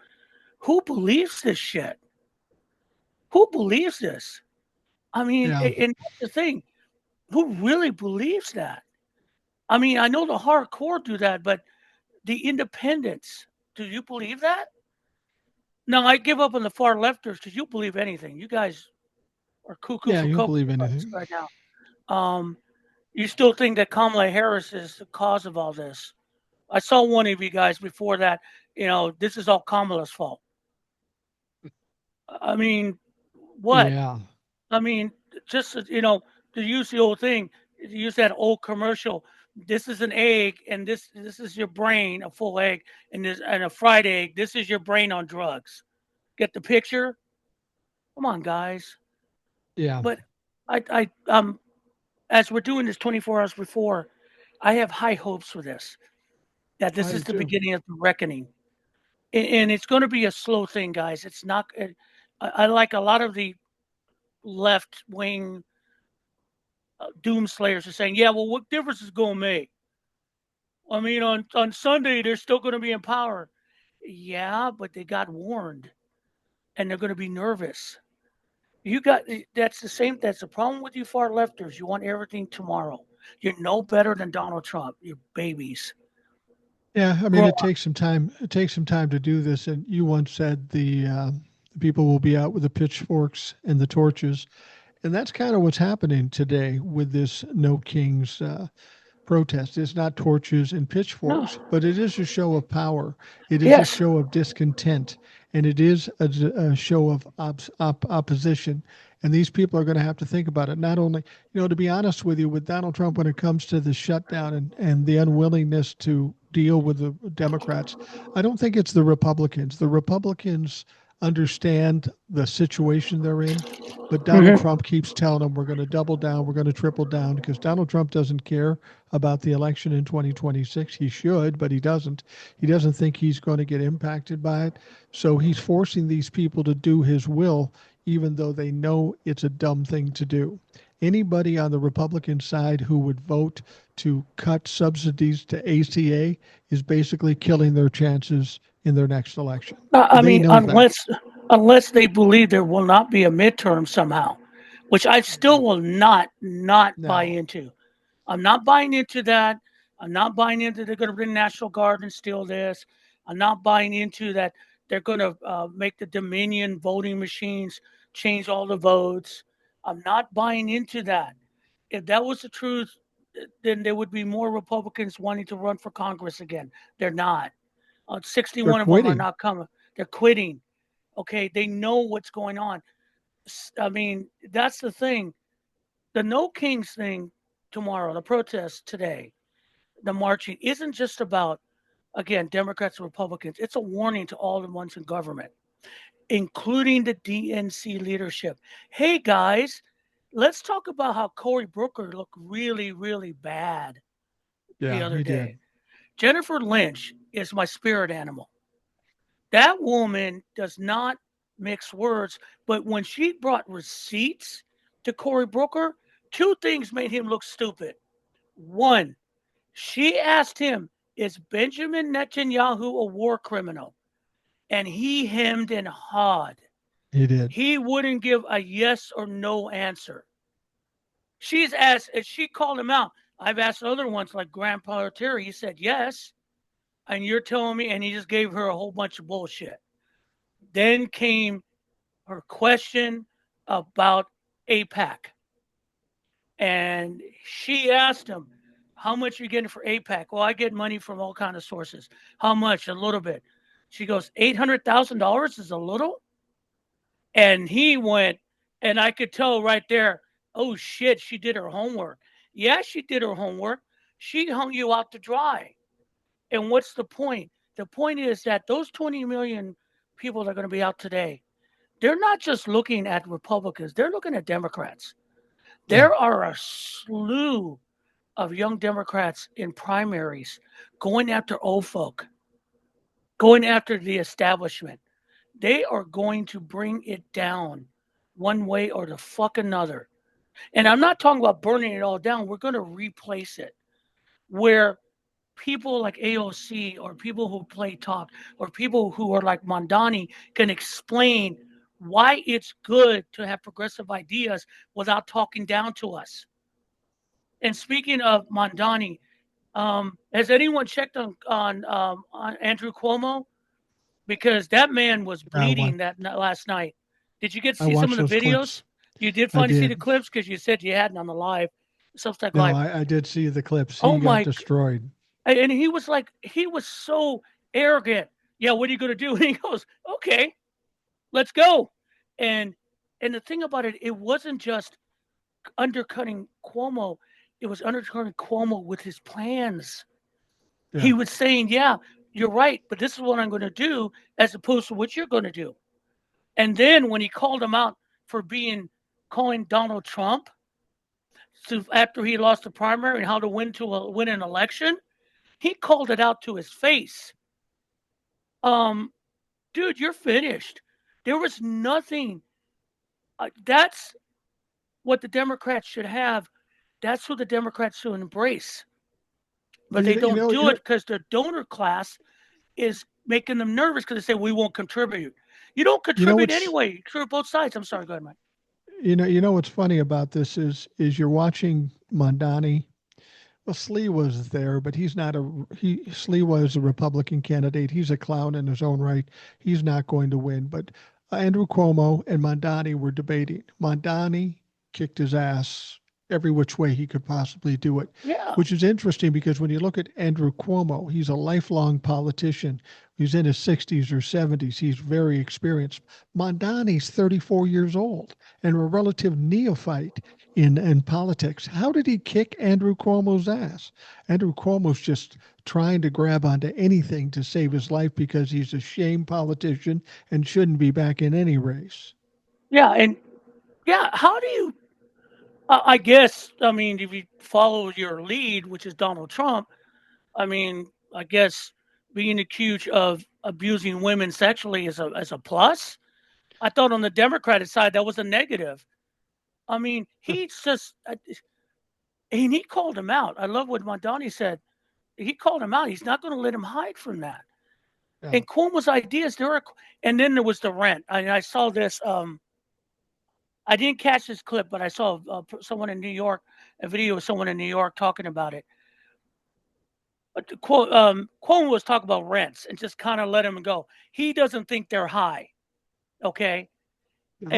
who believes this shit? Who believes this? I mean, Yeah. and that's the thing. Who really believes that? I mean, I know the hardcore do that, but the independents, do you believe that? No, I give up on the far lefters because you believe anything. You guys are cuckoo Yeah. for You cocoa believe puffs anything. right now. You still think that Kamala Harris is the cause of all this? I saw one of you guys before that. This is all Kamala's fault. I mean, what? Yeah. I mean, just to use the old thing, to use that old commercial. This is an egg, and this is your brain, a full egg, and a fried egg. This is your brain on drugs. Get the picture? Come on, guys. Yeah. But as we're doing this 24 hours before, I have high hopes for this. That I this do is the too. beginning of the reckoning, and it's going to be a slow thing, guys. It's not. I like a lot of the left wing doomslayers are saying, yeah, well, what difference is going to make? I mean, on Sunday, they're still going to be in power. Yeah, but they got warned and they're going to be nervous. That's the problem with you far lefters. You want everything tomorrow. You're no better than Donald Trump. You're babies. Yeah. I mean, Grow it up. takes some time. It takes some time to do this. And you once said the people will be out with the pitchforks and the torches. And that's kind of what's happening today with this No Kings protest. It's not torches and No. pitchforks, but it is a show of power. It is a Yes. show of discontent, and it is a show of opposition. And these people are going to have to think about it. Not only, to be honest with you, with Donald Trump, when it comes to the shutdown and the unwillingness to deal with the Democrats, I don't think it's the Republicans. The Republicans understand the situation they're in, but Donald Hmm. Trump keeps telling them we're going to double down, we're going to triple down, because Donald Trump doesn't care about the election in 2026. He should, but he doesn't. He doesn't think he's going to get impacted by it. So he's forcing these people to do his will, even though they know it's a dumb thing to do. Anybody on the Republican side who would vote to cut subsidies to ACA is basically killing their chances in their next election. I They mean, know that. unless they believe there will not be a midterm somehow, which I still will not buy No. into. I'm not buying into that. I'm not buying into they're going to bring National Guard and steal this. I'm not buying into that they're going to make the Dominion voting machines change all the votes. I'm not buying into that. If that was the truth, then there would be more Republicans wanting to run for Congress again. They're not. They're 61 of them are quitting. not coming. They're quitting. Okay, they know what's going on. I mean, that's the thing. The No Kings thing tomorrow, the protest today, the marching isn't just about, again, Democrats and Republicans. It's a warning to all the ones in government, including the DNC leadership. Hey, guys, let's talk about how Cory Booker looked really, really bad the Yeah, other he day. did. Jennifer Lynch is my spirit animal. That woman does not mix words, but when she brought receipts to Cory Booker, two things made him look stupid. One, she asked him, is Benjamin Netanyahu a war criminal? And he hemmed and hawed. He did. He wouldn't give a yes or no answer. She's asked, and she called him out. I've asked other ones like Grandpa Terry. He said yes. And you're telling me, and he just gave her a whole bunch of bullshit. Then came her question about APAC. And she asked him, how much are you getting for APAC? Well, I get money from all kind of sources. How much? A little bit. She goes, $800,000 is a little? And he went, and I could tell right there, oh shit, she did her homework. Yeah, she did her homework. She hung you out to dry. And what's the point? The point is that those 20 million people that are going to be out today, they're not just looking at Republicans, they're looking at Democrats. Yeah. There are a slew of young Democrats in primaries going after old folk, going after the establishment. They are going to bring it down one way or the fuck another. And I'm not talking about burning it all down. We're going to replace it where people like AOC or people who play talk or people who are like Mondani can explain why it's good to have progressive ideas without talking down to us. And speaking of Mondani, has anyone checked on Andrew Cuomo? Because that man was What bleeding that last night. Did you get to I see some of watched the those videos? clips. You did I finally see the did. clips because you said you hadn't on the live, Substack No, Live. I did see the clips. Oh He got my! destroyed. And he was like, he was so arrogant. Yeah, what are you going to do? And he goes, okay, let's go. And and the thing about it, it wasn't just undercutting Cuomo; it was undercutting Cuomo with his plans. Yeah. He was saying, "Yeah, you're right, but this is what I'm going to do," as opposed to what you're going to do. And then when he called him out for calling Donald Trump after he lost the primary and how to win an election, he called it out to his face. Um, dude, you're finished. There was nothing. That's what the Democrats should have. That's who the Democrats should embrace. But they don't You do know, it because the donor class is making them nervous because they say we won't contribute. You don't you know contribute what's anyway. You contribute both sides. I'm sorry, go ahead, Mike. you know what's funny about this is you're watching Mondani. Well, Slee was there, but he's not a he. Slee was a Republican candidate. He's a clown in his own right. He's not going to win. But Andrew Cuomo and Mondani were debating. Mondani kicked his ass every which way he could possibly do it, Yeah. which is interesting because when you look at Andrew Cuomo, he's a lifelong politician. He's in his 60s or 70s. He's very experienced. Mondani's 34 years old and a relative neophyte in politics. How did he kick Andrew Cuomo's ass? Andrew Cuomo's just trying to grab onto anything to save his life because he's a shame politician and shouldn't be back in any race. Yeah. And yeah, how do you I guess, I mean, if you follow your lead, which is Donald Trump, I mean, I guess being accused of abusing women sexually is a plus. I thought on the Democratic side that was a negative. I mean, he's just and he called him out. I love what Mondani said. He called him out. He's not going to let him hide from that. Yeah. And Cuomo's ideas, and then there was the rent. I saw this. I didn't catch this clip, but I saw someone in New York, a video of someone in New York talking about it. Cuomo was talking about rents and just kind of let him go. He doesn't think they're high. Okay. No.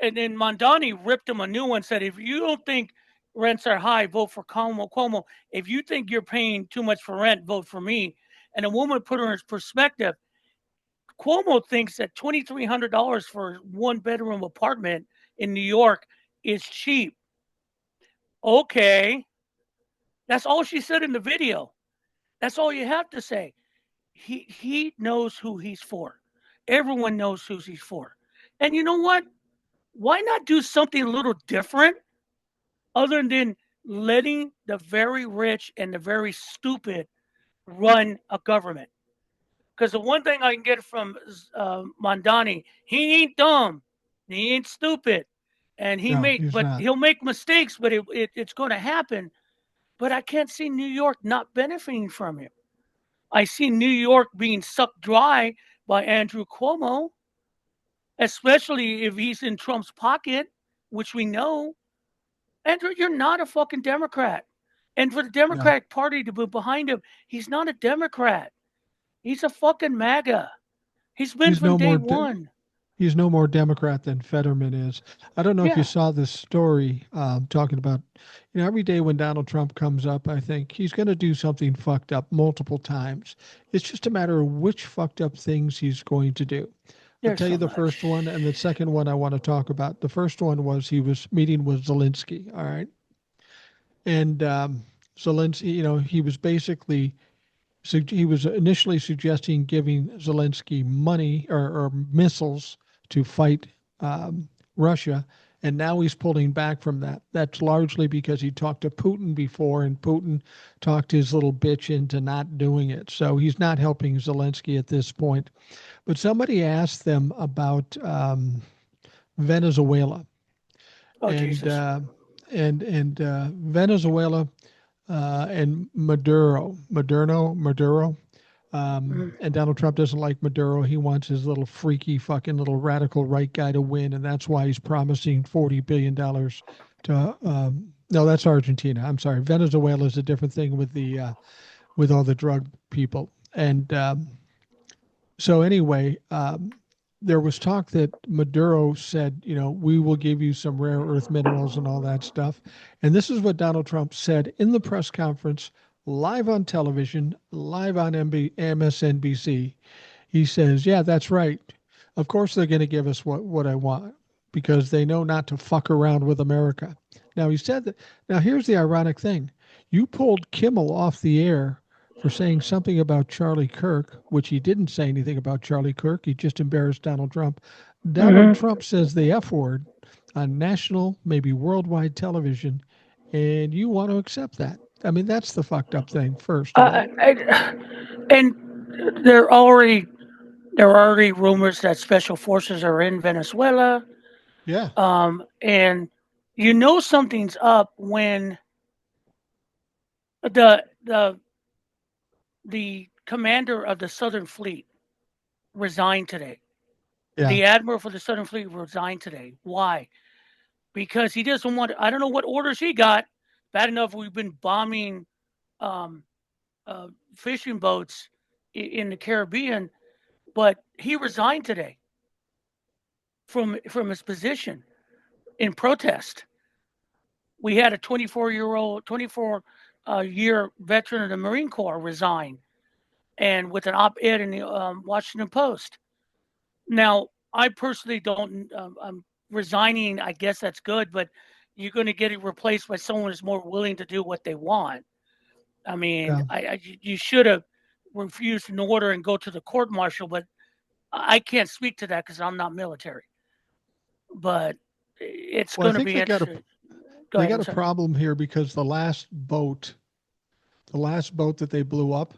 And then Mondani ripped him a new one, said, if you don't think rents are high, vote for Cuomo. If you think you're paying too much for rent, vote for me. And a woman put her in perspective. Cuomo thinks that $2,300 for a one bedroom apartment in New York is cheap. Okay. That's all she said in the video. That's all you have to say. He knows who he's for. Everyone knows who he's for. And you know what? Why not do something a little different other than letting the very rich and the very stupid run a government? Because the one thing I can get from Mondani, he ain't dumb, he ain't stupid, and No, he's but not. he'll make mistakes, but it's going to happen. But I can't see New York not benefiting from him. I see New York being sucked dry by Andrew Cuomo, especially if he's in Trump's pocket, which we know. Andrew, you're not a fucking Democrat. And for the No. Democratic Party to be behind him, he's not a Democrat. He's a fucking MAGA. He's been He's from no day more one. he's no more Democrat than Fetterman is. I don't know if you Yeah, saw this story talking about, every day when Donald Trump comes up, I think he's going to do something fucked up multiple times. It's just a matter of which fucked up things he's going to do. I'll there's tell you so the much. first one and the second one I want to talk about. The first one was he was meeting with Zelensky. All right. And Zelensky, he was basically he was initially suggesting giving Zelensky money or missiles to fight Russia, and now he's pulling back from that. That's largely because he talked to Putin before, and Putin talked his little bitch into not doing it. So he's not helping Zelensky at this point. But somebody asked them about Venezuela, Oh, and Jesus. Venezuela and Maduro. And Donald Trump doesn't like Maduro. He wants his little freaky fucking little radical right guy to win, and that's why he's promising $40 billion to. No, that's Argentina. I'm sorry, Venezuela is a different thing with all the drug people. And so anyway, there was talk that Maduro said, we will give you some rare earth minerals and all that stuff. And this is what Donald Trump said in the press conference, live on television, live on MSNBC. He says, yeah, that's right. Of course they're going to give us what I want because they know not to fuck around with America. Now, he said that. Now, here's the ironic thing. You pulled Kimmel off the air for saying something about Charlie Kirk, which he didn't say anything about Charlie Kirk. He just embarrassed Donald Trump. Donald Trump says the F word on national, maybe worldwide television, and you want to accept that. I mean, that's the fucked up thing, first of all. And there are already rumors that special forces are in Venezuela. Yeah. And something's up when the commander of the Southern Fleet resigned today. Yeah. The admiral for the Southern Fleet resigned today. Why? Because he doesn't want. I don't know what orders he got. Bad enough we've been bombing fishing boats in the Caribbean, but he resigned today from his position in protest. We had a 24-year veteran of the Marine Corps resign, and with an op-ed in the Washington Post. Now, I personally don't. I'm resigning. I guess that's good, but you're going to get it replaced by someone who's more willing to do what they want. I mean, Yeah. you should have refused an order and go to the court martial, but I can't speak to that because I'm not military. But it's Well, I going to think be they got interesting. they got a problem here because the last boat that they blew up,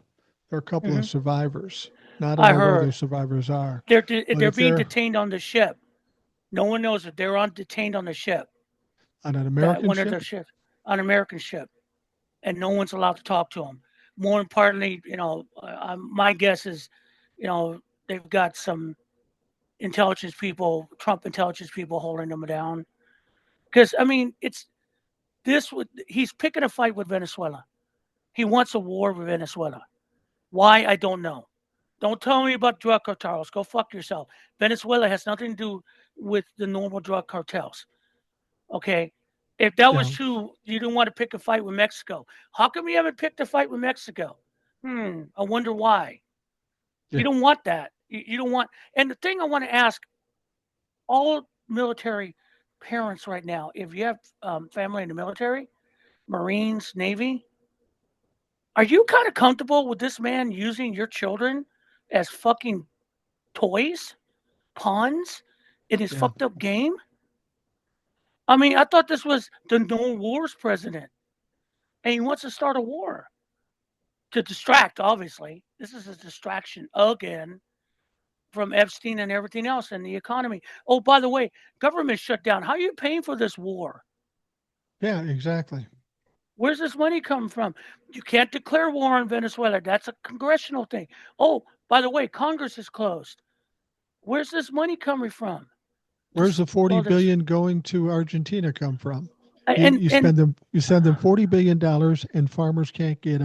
there are a couple of survivors. Now, I don't I know where heard those survivors are, they're but if being they're detained on the ship. No one knows if they're detained on the ship. on an That American one of ship, their ships, on an American ship, and no one's allowed to talk to them. More importantly, my guess is, they've got some intelligence people, Trump intelligence people, holding them down. Because I mean, he's picking a fight with Venezuela. He wants a war with Venezuela. Why? I don't know. Don't tell me about drug cartels. Go fuck yourself. Venezuela has nothing to do with the normal drug cartels. Okay. If that was yeah, true, you didn't want to pick a fight with Mexico. How come you haven't picked a fight with Mexico? I wonder why. yeah, You don't want that. You don't want. And the thing I want to ask all military parents right now, if you have family in the military, Marines, Navy, are you kind of comfortable with this man using your children as fucking toys, pawns in his yeah. fucked up game? I mean, I thought this was the no wars president, and he wants to start a war to distract. Obviously, this is a distraction again from Epstein and everything else and the economy. Oh, by the way, government shut down. How are you paying for this war? Yeah, exactly. Where's this money coming from? You can't declare war on Venezuela. That's a congressional thing. Oh, by the way, Congress is closed. Where's this money coming from? Where's the 40 All this, billion going to Argentina come from? and You send them $40 billion, and farmers can't get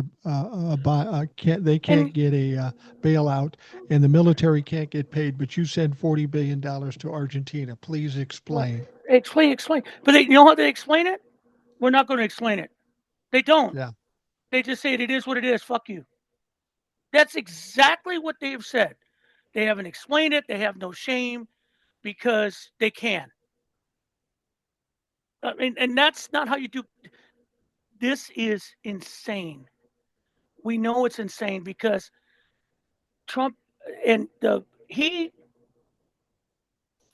can't get a bailout, and the military can't get paid. But you send $40 billion to Argentina. Please explain. explain. But you know how they explain it? We're not going to explain it. They don't. Yeah, They just say it is what it is. Fuck you. That's exactly what they've said. They haven't explained it. They have no shame because they can. I mean, and that's not how you do. This is insane. We know it's insane because Trump and he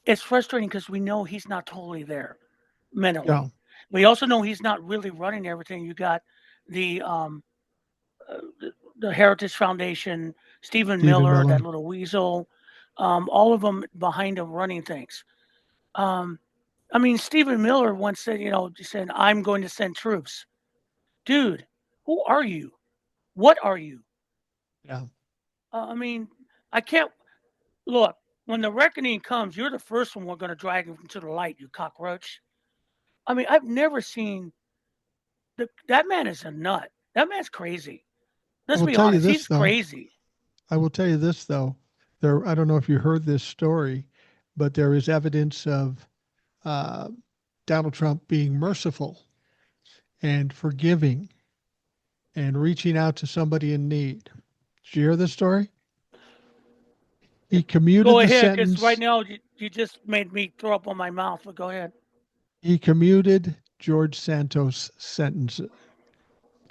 is frustrating because we know he's not totally there mentally. yeah. We also know he's not really running everything. You got the Heritage Foundation, Stephen Stephen Miller, Miller. that little weasel, all of them behind him running things. I mean, Stephen Miller once said, saying, I'm going to send troops. Dude, who are you? What are you? Yeah. I mean, I can't look. When the reckoning comes, you're the first one we're going to drag into the light, you cockroach. I mean, I've never seen that man is a nut. That man's crazy. I Let's will be tell you honest. this He's though. crazy. I will tell you this though. I don't know if you heard this story, but there is evidence of uh, Donald Trump being merciful and forgiving and reaching out to somebody in need. Did you hear this story? He commuted Go the ahead, because right sentence. now you just made me throw up on my mouth. But go ahead. He commuted George Santos' sentence.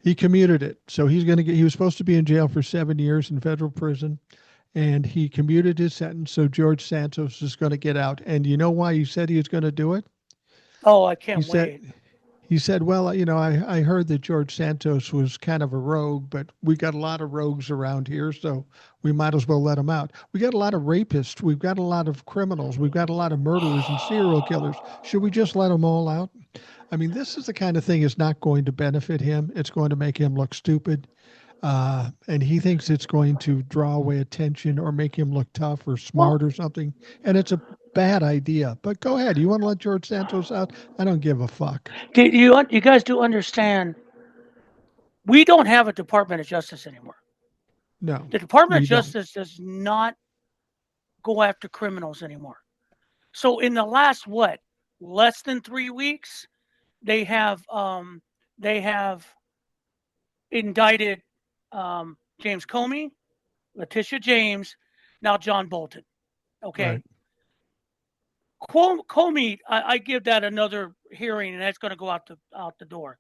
He commuted it. So he was supposed to be in jail for 7 years in federal prison, and he commuted his sentence. So George Santos is going to get out. And you know why he said he was going to do it? Oh, I He can't said, wait. He said, well, I heard that George Santos was kind of a rogue, but we got a lot of rogues around here, so we might as well let him out. We got a lot of rapists. We've got a lot of criminals. We've got a lot of murderers and serial killers. Should we just let them all out? I mean, this is the kind of thing is not going to benefit him. It's going to make him look stupid. And he thinks it's going to draw away attention or make him look tough or Well, smart or something. And it's a bad idea. But go ahead. You want to let George Santos out? I don't give a fuck. you guys do understand? We don't have a Department of Justice anymore. No, The Department of we don't. Justice does not go after criminals anymore. So in the last less than 3 weeks, they have indicted James Comey, Letitia James, now John Bolton. Right. Okay, Comey, I give that another hearing, and that's going to go out the door.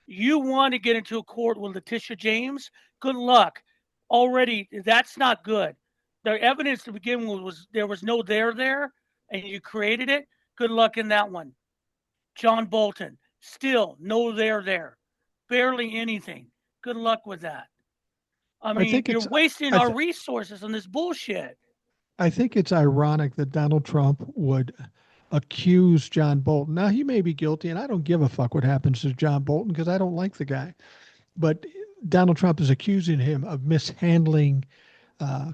You want to get into a court with Letitia James? Good luck. Already, that's not good. The evidence to begin with was there was no there, and you created it. Good luck in that one. John Bolton, still no there. Barely anything. Good luck with that. I I mean, think you're it's wasting I our th- resources on this bullshit. I think it's ironic that Donald Trump would accuse John Bolton. Now he may be guilty, and I don't give a fuck what happens to John Bolton because I don't like the guy. But Donald Trump is accusing him of mishandling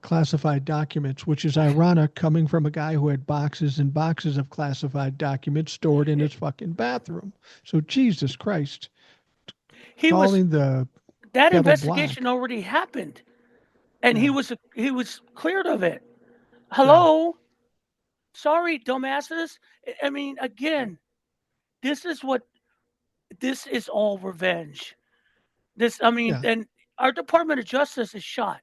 classified documents, which is ironic coming from a guy who had boxes and boxes of classified documents stored in his fucking bathroom. So Jesus Christ, He was calling the that kettle investigation black. already happened, and Yeah, he was cleared of it. yeah, Hello, sorry, dumbasses. I mean, again, this is what this is all revenge. I mean, yeah. and our Department of Justice is shot.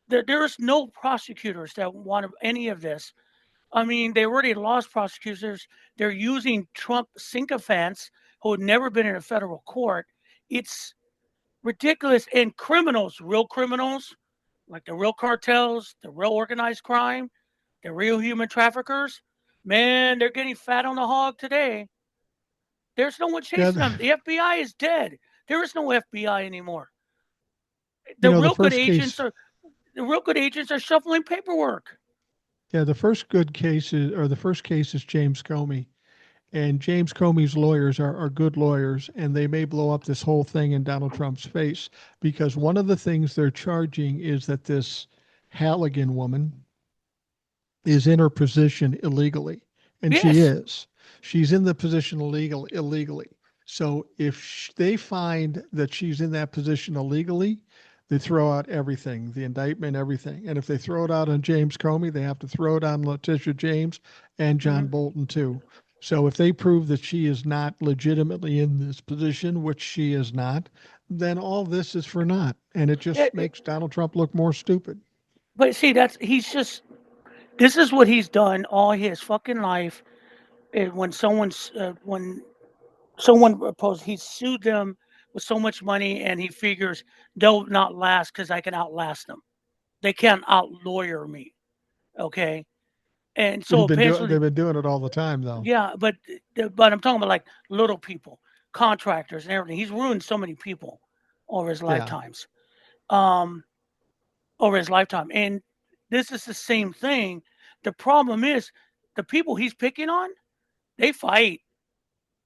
There's no prosecutors that want any of this. I mean, they already lost prosecutors. They're using Trump sycophants who had never been in a federal court. It's ridiculous. And criminals, real criminals, like the real cartels, the real organized crime, the real human traffickers, man, they're getting fat on the hog today. There's no one Yeah, chasing them. The FBI is dead. There is no FBI anymore. you The know, the real good first agents case, are the real good agents are shuffling paperwork. yeah, the first good case is, or the first case is James Comey. And James Comey's lawyers are good lawyers, and they may blow up this whole thing in Donald Trump's face because one of the things they're charging is that this Halligan woman is in her position illegally. And she Yes. is. She's in the position illegally. So if they find that she's in that position illegally, they throw out everything, the indictment, everything. And if they throw it out on James Comey, they have to throw it on Letitia James and John Mhm. Bolton too. So if they prove that she is not legitimately in this position, which she is not, then all this is for naught. And it just makes Donald Trump look more stupid. But see, he's just this is what he's done all his fucking life. And when someone proposed, he sued them with so much money, and he figures they'll not last because I can outlast them. They can't out lawyer me. Okay, and so eventually, They've been doing it all the time though. yeah. But I'm talking about like little people, contractors, and everything. He's ruined so many people over his Yeah. lifetimes. Um, over his lifetime. And this is the same thing. The problem is the people he's picking on, they fight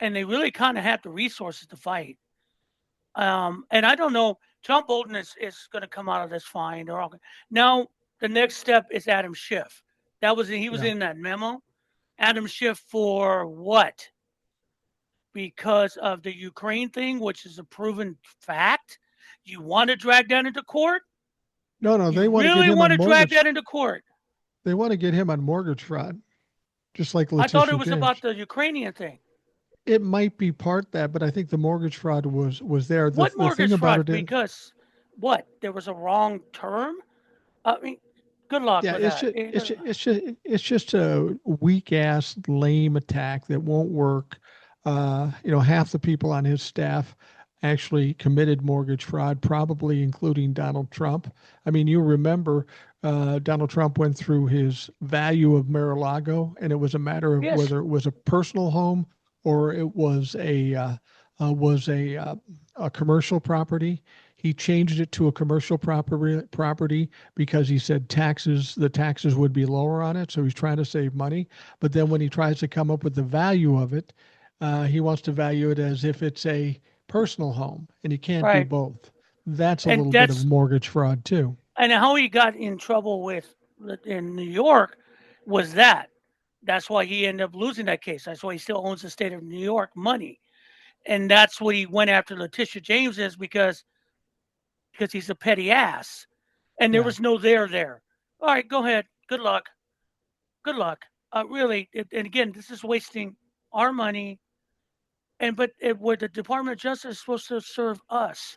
and they really kind of have the resources to fight. And I don't know, John Bolton is going to come out of this fine. They're all now. The next step is Adam Schiff. He was Yeah. in that memo. Adam Schiff for what? Because of the Ukraine thing, which is a proven fact. You want to drag that into court? No, You they want to get really him want on to drag mortgage. that into court? They want to get him on mortgage fraud, just like I thought it Letitia was about James. the Ukrainian thing. It might be part that, but I think the mortgage fraud was there. The What the thing mortgage about fraud? it is, Because what? There was a wrong term? I mean, good luck yeah, with it's that. just it's just a weak ass lame attack that won't work. Half the people on his staff actually committed mortgage fraud, probably including Donald Trump. I mean, you remember Donald Trump went through his value of Mar-a-Lago, and it was a matter of Yes. whether it was a personal home or it was a commercial property. He changed it to a commercial property because he said the taxes would be lower on it. So he's trying to save money. But then when he tries to come up with the value of it, he wants to value it as if it's a personal home, and you can't do Right. both. That's a And little bit of that's mortgage fraud too. and how he got in trouble with in New York was that. That's why he ended up losing that case. That's why he still owns the state of New York money. And that's what he went after Letitia James is because he's a petty ass. And there Yeah. was no there. All right, go ahead. Good luck. Good luck. Really, and again, this is wasting our money. Where the Department of Justice is supposed to serve us.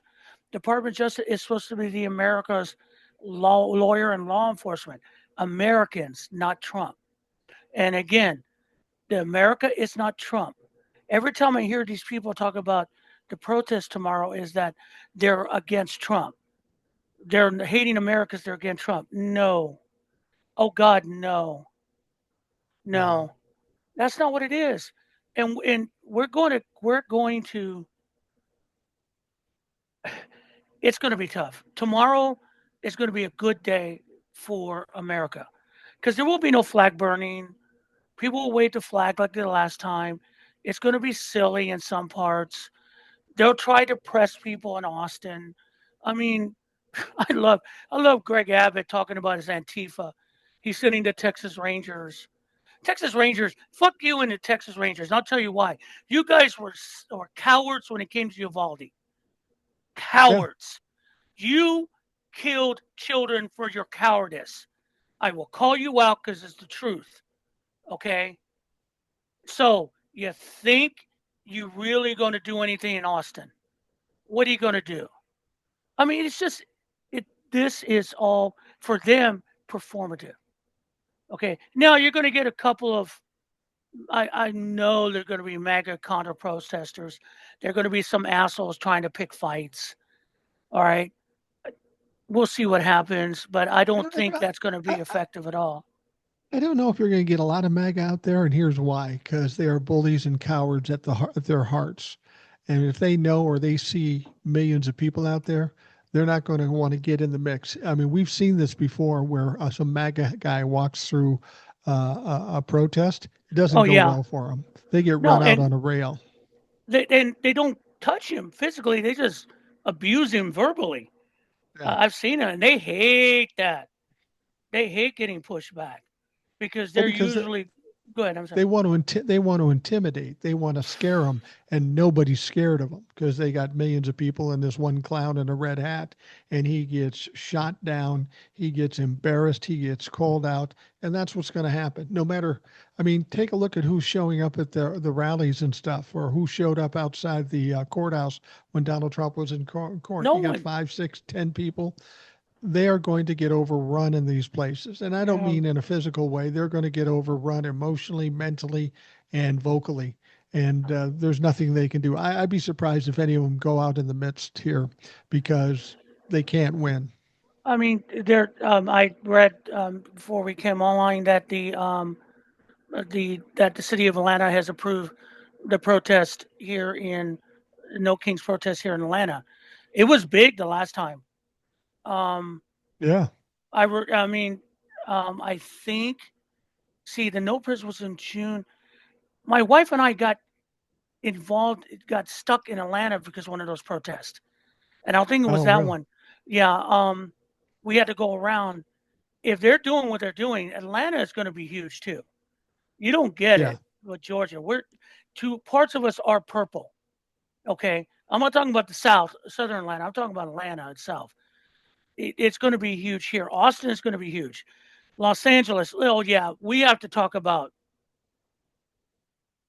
Department of Justice is supposed to be the America's lawyer and law enforcement. Americans, not Trump. And again, the America is not Trump. Every time I hear these people talk about the protest tomorrow, is that they're against Trump. They're hating Americans. They're against Trump. No. Oh God, no. No. No. That's not what it is. And we're going to it's going to be tough. Tomorrow is going to be a good day for America because there will be no flag burning. People will wave the flag like the last time. It's going to be silly in some parts. They'll try to press people in Austin. I mean, I love I love Greg Abbott talking about his Antifa. He's sending the Texas Rangers. Texas Rangers, fuck you and the Texas Rangers. And I'll tell you why. You guys were cowards when it came to Uvalde. Yeah. Cowards. You killed children for your cowardice. I will call you out because it's the truth. Okay? So, you think you really going to do anything in Austin? What are you going to do? I mean, it's just this is all for them performative. Okay. Now you're going to get a couple of I know there are going to be MAGA counter protesters. There are going to be some assholes trying to pick fights. All right. We'll see what happens, but I I don't don't think know. that's going to I, be effective at all. I don't know if you're going to get a lot of MAGA out there, and here's why: because they are bullies and cowards at their hearts, and if they know or they see millions of people out there, they're not going to want to get in the mix. I mean, we've seen this before, where some MAGA guy walks through a protest. It doesn't Oh go yeah. well for them. They get No, run out on and a rail. they don't touch him physically. They just abuse him verbally. Yeah. I've seen it, and they hate that. They hate getting pushed back because Well, they're because usually good. I'm sorry. they want to intimidate. They want to scare them, and nobody's scared of them because they got millions of people and this one clown in a red hat, and he gets shot down. He gets embarrassed. He gets called out, and that's what's going to happen. No matter, I mean, take a look at who's showing up at the rallies and stuff, or who showed up outside the courthouse when Donald Trump was in court. No You got one. 5, 6, 10 people. They are going to get overrun in these places. And I don't Yeah. mean in a physical way. They're going to get overrun emotionally, mentally, and vocally. And there's nothing they can do. I'd be surprised if any of them go out in the midst here because they can't win. I mean, there. I read before we came online that the city of Atlanta has approved the protest here in No Kings protest here in Atlanta. It was big the last time. Um, Yeah. I mean, I think. See, the No Press was in June. My wife and I got involved, got stuck in Atlanta because of one of those protests. and I don't think it was Oh, that really? one. Yeah, we had to go around. If they're doing what they're doing, Atlanta is going to be huge too. You don't get Yeah. it with Georgia. We're two parts of us are purple. Okay, I'm not talking about the South, Southern Atlanta. I'm talking about Atlanta itself. It's going to be huge here. Austin is going to be huge. Los Angeles. Oh yeah, we have to talk about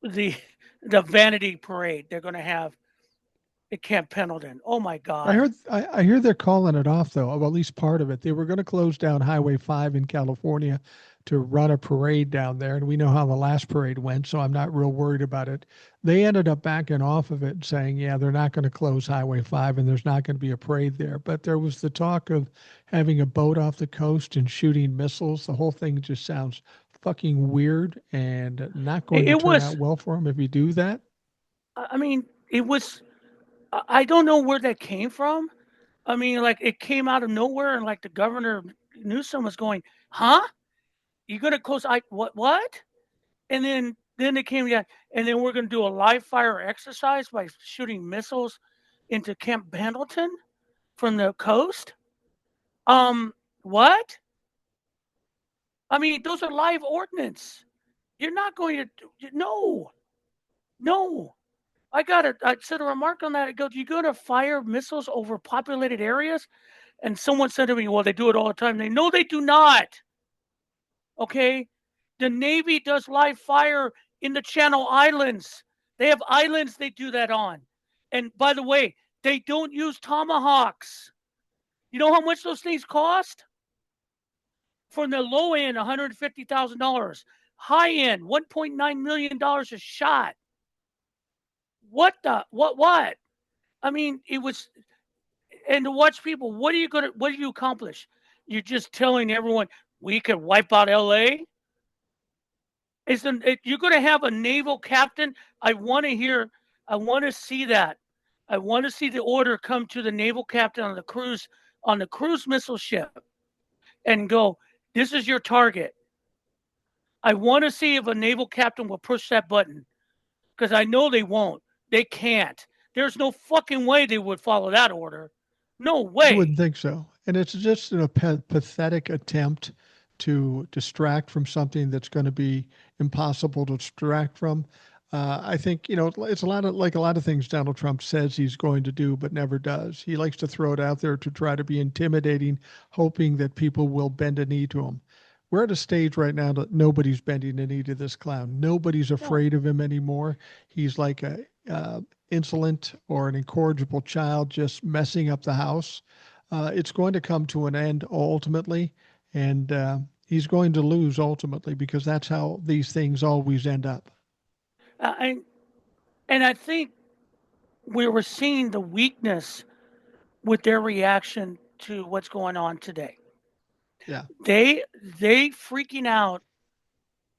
the the vanity parade they're going to have at Camp Pendleton. Oh my God. I hear they're calling it off though, well, at least part of it. They were going to close down Highway 5 in California to run a parade down there, and we know how the last parade went, so I'm not real worried about it. They ended up backing off of it and saying, yeah, they're not going to close Highway 5 and there's not going to be a parade there. But there was the talk of having a boat off the coast and shooting missiles. The whole thing just sounds fucking weird and not going to It turn out was. well for them if you do that. I mean, it was. I don't know where that came from. I mean, like it came out of nowhere, and like the governor Newsom was going, "Huh? You're gonna close? I what? And then it came, yeah, and then we're gonna do a live fire exercise by shooting missiles into Camp Pendleton from the coast. What? I mean, those are live ordnance. You're not going to no, no. I said a remark on that. I go, you going to fire missiles over populated areas? And someone said to me, well, they do it all the time. No, they do not. Okay. The Navy does live fire in the Channel Islands. They have islands they do that on. And by the way, they don't use tomahawks. You know how much those things cost? From the low end, $150,000. High end, $1.9 million a shot. What the what? I mean, it was, and to watch people, what do you accomplish? You're just telling everyone we could wipe out LA? You're gonna have a naval captain? I want to hear, I want to see that. I want to see the order come to the naval captain on the cruise missile ship and go, this is your target. I want to see if a naval captain will push that button because I know they won't. They can't. There's no fucking way they would follow that order. No You wouldn't way. think so. And it's just a pathetic attempt to distract from something that's going to be impossible to distract from. I think, it's a lot of like a lot of things Donald Trump says he's going to do, but never does. He likes to throw it out there to try to be intimidating, hoping that people will bend a knee to him. We're at a stage right now that nobody's bending a knee to this clown. Nobody's No. afraid of him anymore. He's like a insolent or an incorrigible child just messing up the house. It's going to come to an end ultimately, and he's going to lose ultimately because that's how these things always end up. And I think we were seeing the weakness with their reaction to what's going on today. Yeah. They freaking out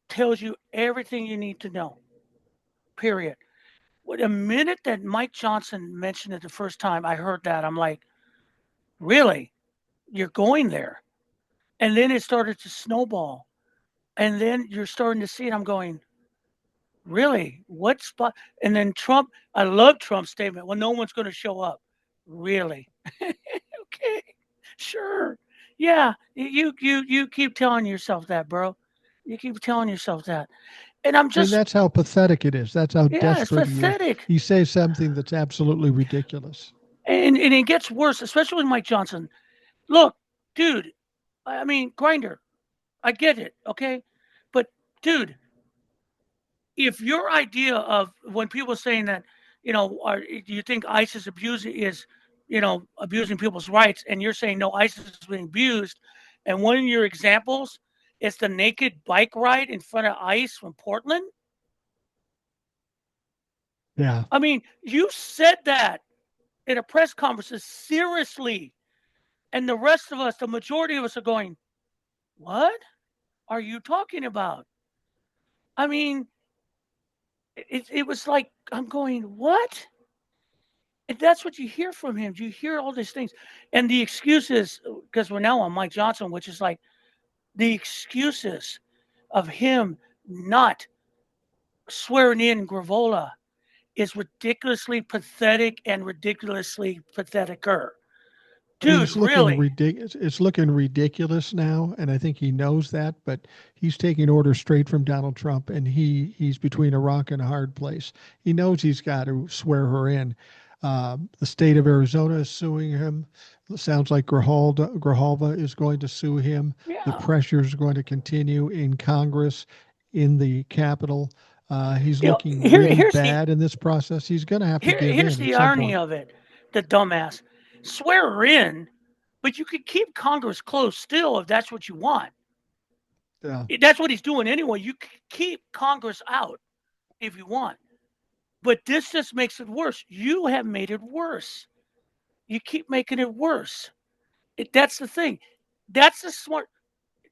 tells you everything you need to know. Period. What a minute that Mike Johnson mentioned it the first time I heard that, I'm like, really? You're going there? And then it started to snowball. And then you're starting to see it. I'm going, really? What spot? And then Trump, I love Trump's statement. Well, no one's going to show up. Really? Okay, sure. Yeah, you keep telling yourself that, bro. You keep telling yourself that. And I'm I mean, just, that's how pathetic it is. That's how yeah, it's desperate he is. pathetic. He says something that's absolutely ridiculous. And it gets worse, especially with Mike Johnson. Look, dude, I mean, Grinder, I get it, okay? But dude, if your idea of when people are saying that, do you think ISIS abusing people's rights, and you're saying no, ISIS is being abused, and one of your examples is the naked bike ride in front of ICE from Portland. Yeah. I mean, you said that in a press conference seriously, and the rest of us, the majority of us, are going, "What are you talking about?" I mean, it was like I'm going, "What?" And that's what you hear from him. You hear all these things. And the excuses, because we're now on Mike Johnson, which is like the excuses of him not swearing in Gravola is ridiculously pathetic and ridiculously patheticer. I mean, Dude, it's looking really? ridiculous. It's looking ridiculous now, and I think he knows that. But he's taking orders straight from Donald Trump, and he's between a rock and a hard place. He knows he's got to swear her in. The state of Arizona is suing him. It sounds like Grijalva is going to sue him. The Yeah. pressure is going to continue in Congress, in the Capitol. He's You know, looking really here's the bad in this process. He's going to have to give here's in at the some irony point. of it. The dumbass. Swear her in, but you could keep Congress closed still if that's what you want. Yeah. That's what he's doing anyway. You can keep Congress out if you want. But this just makes it worse. You have made it worse. You keep making it worse. That's the thing. That's the smart,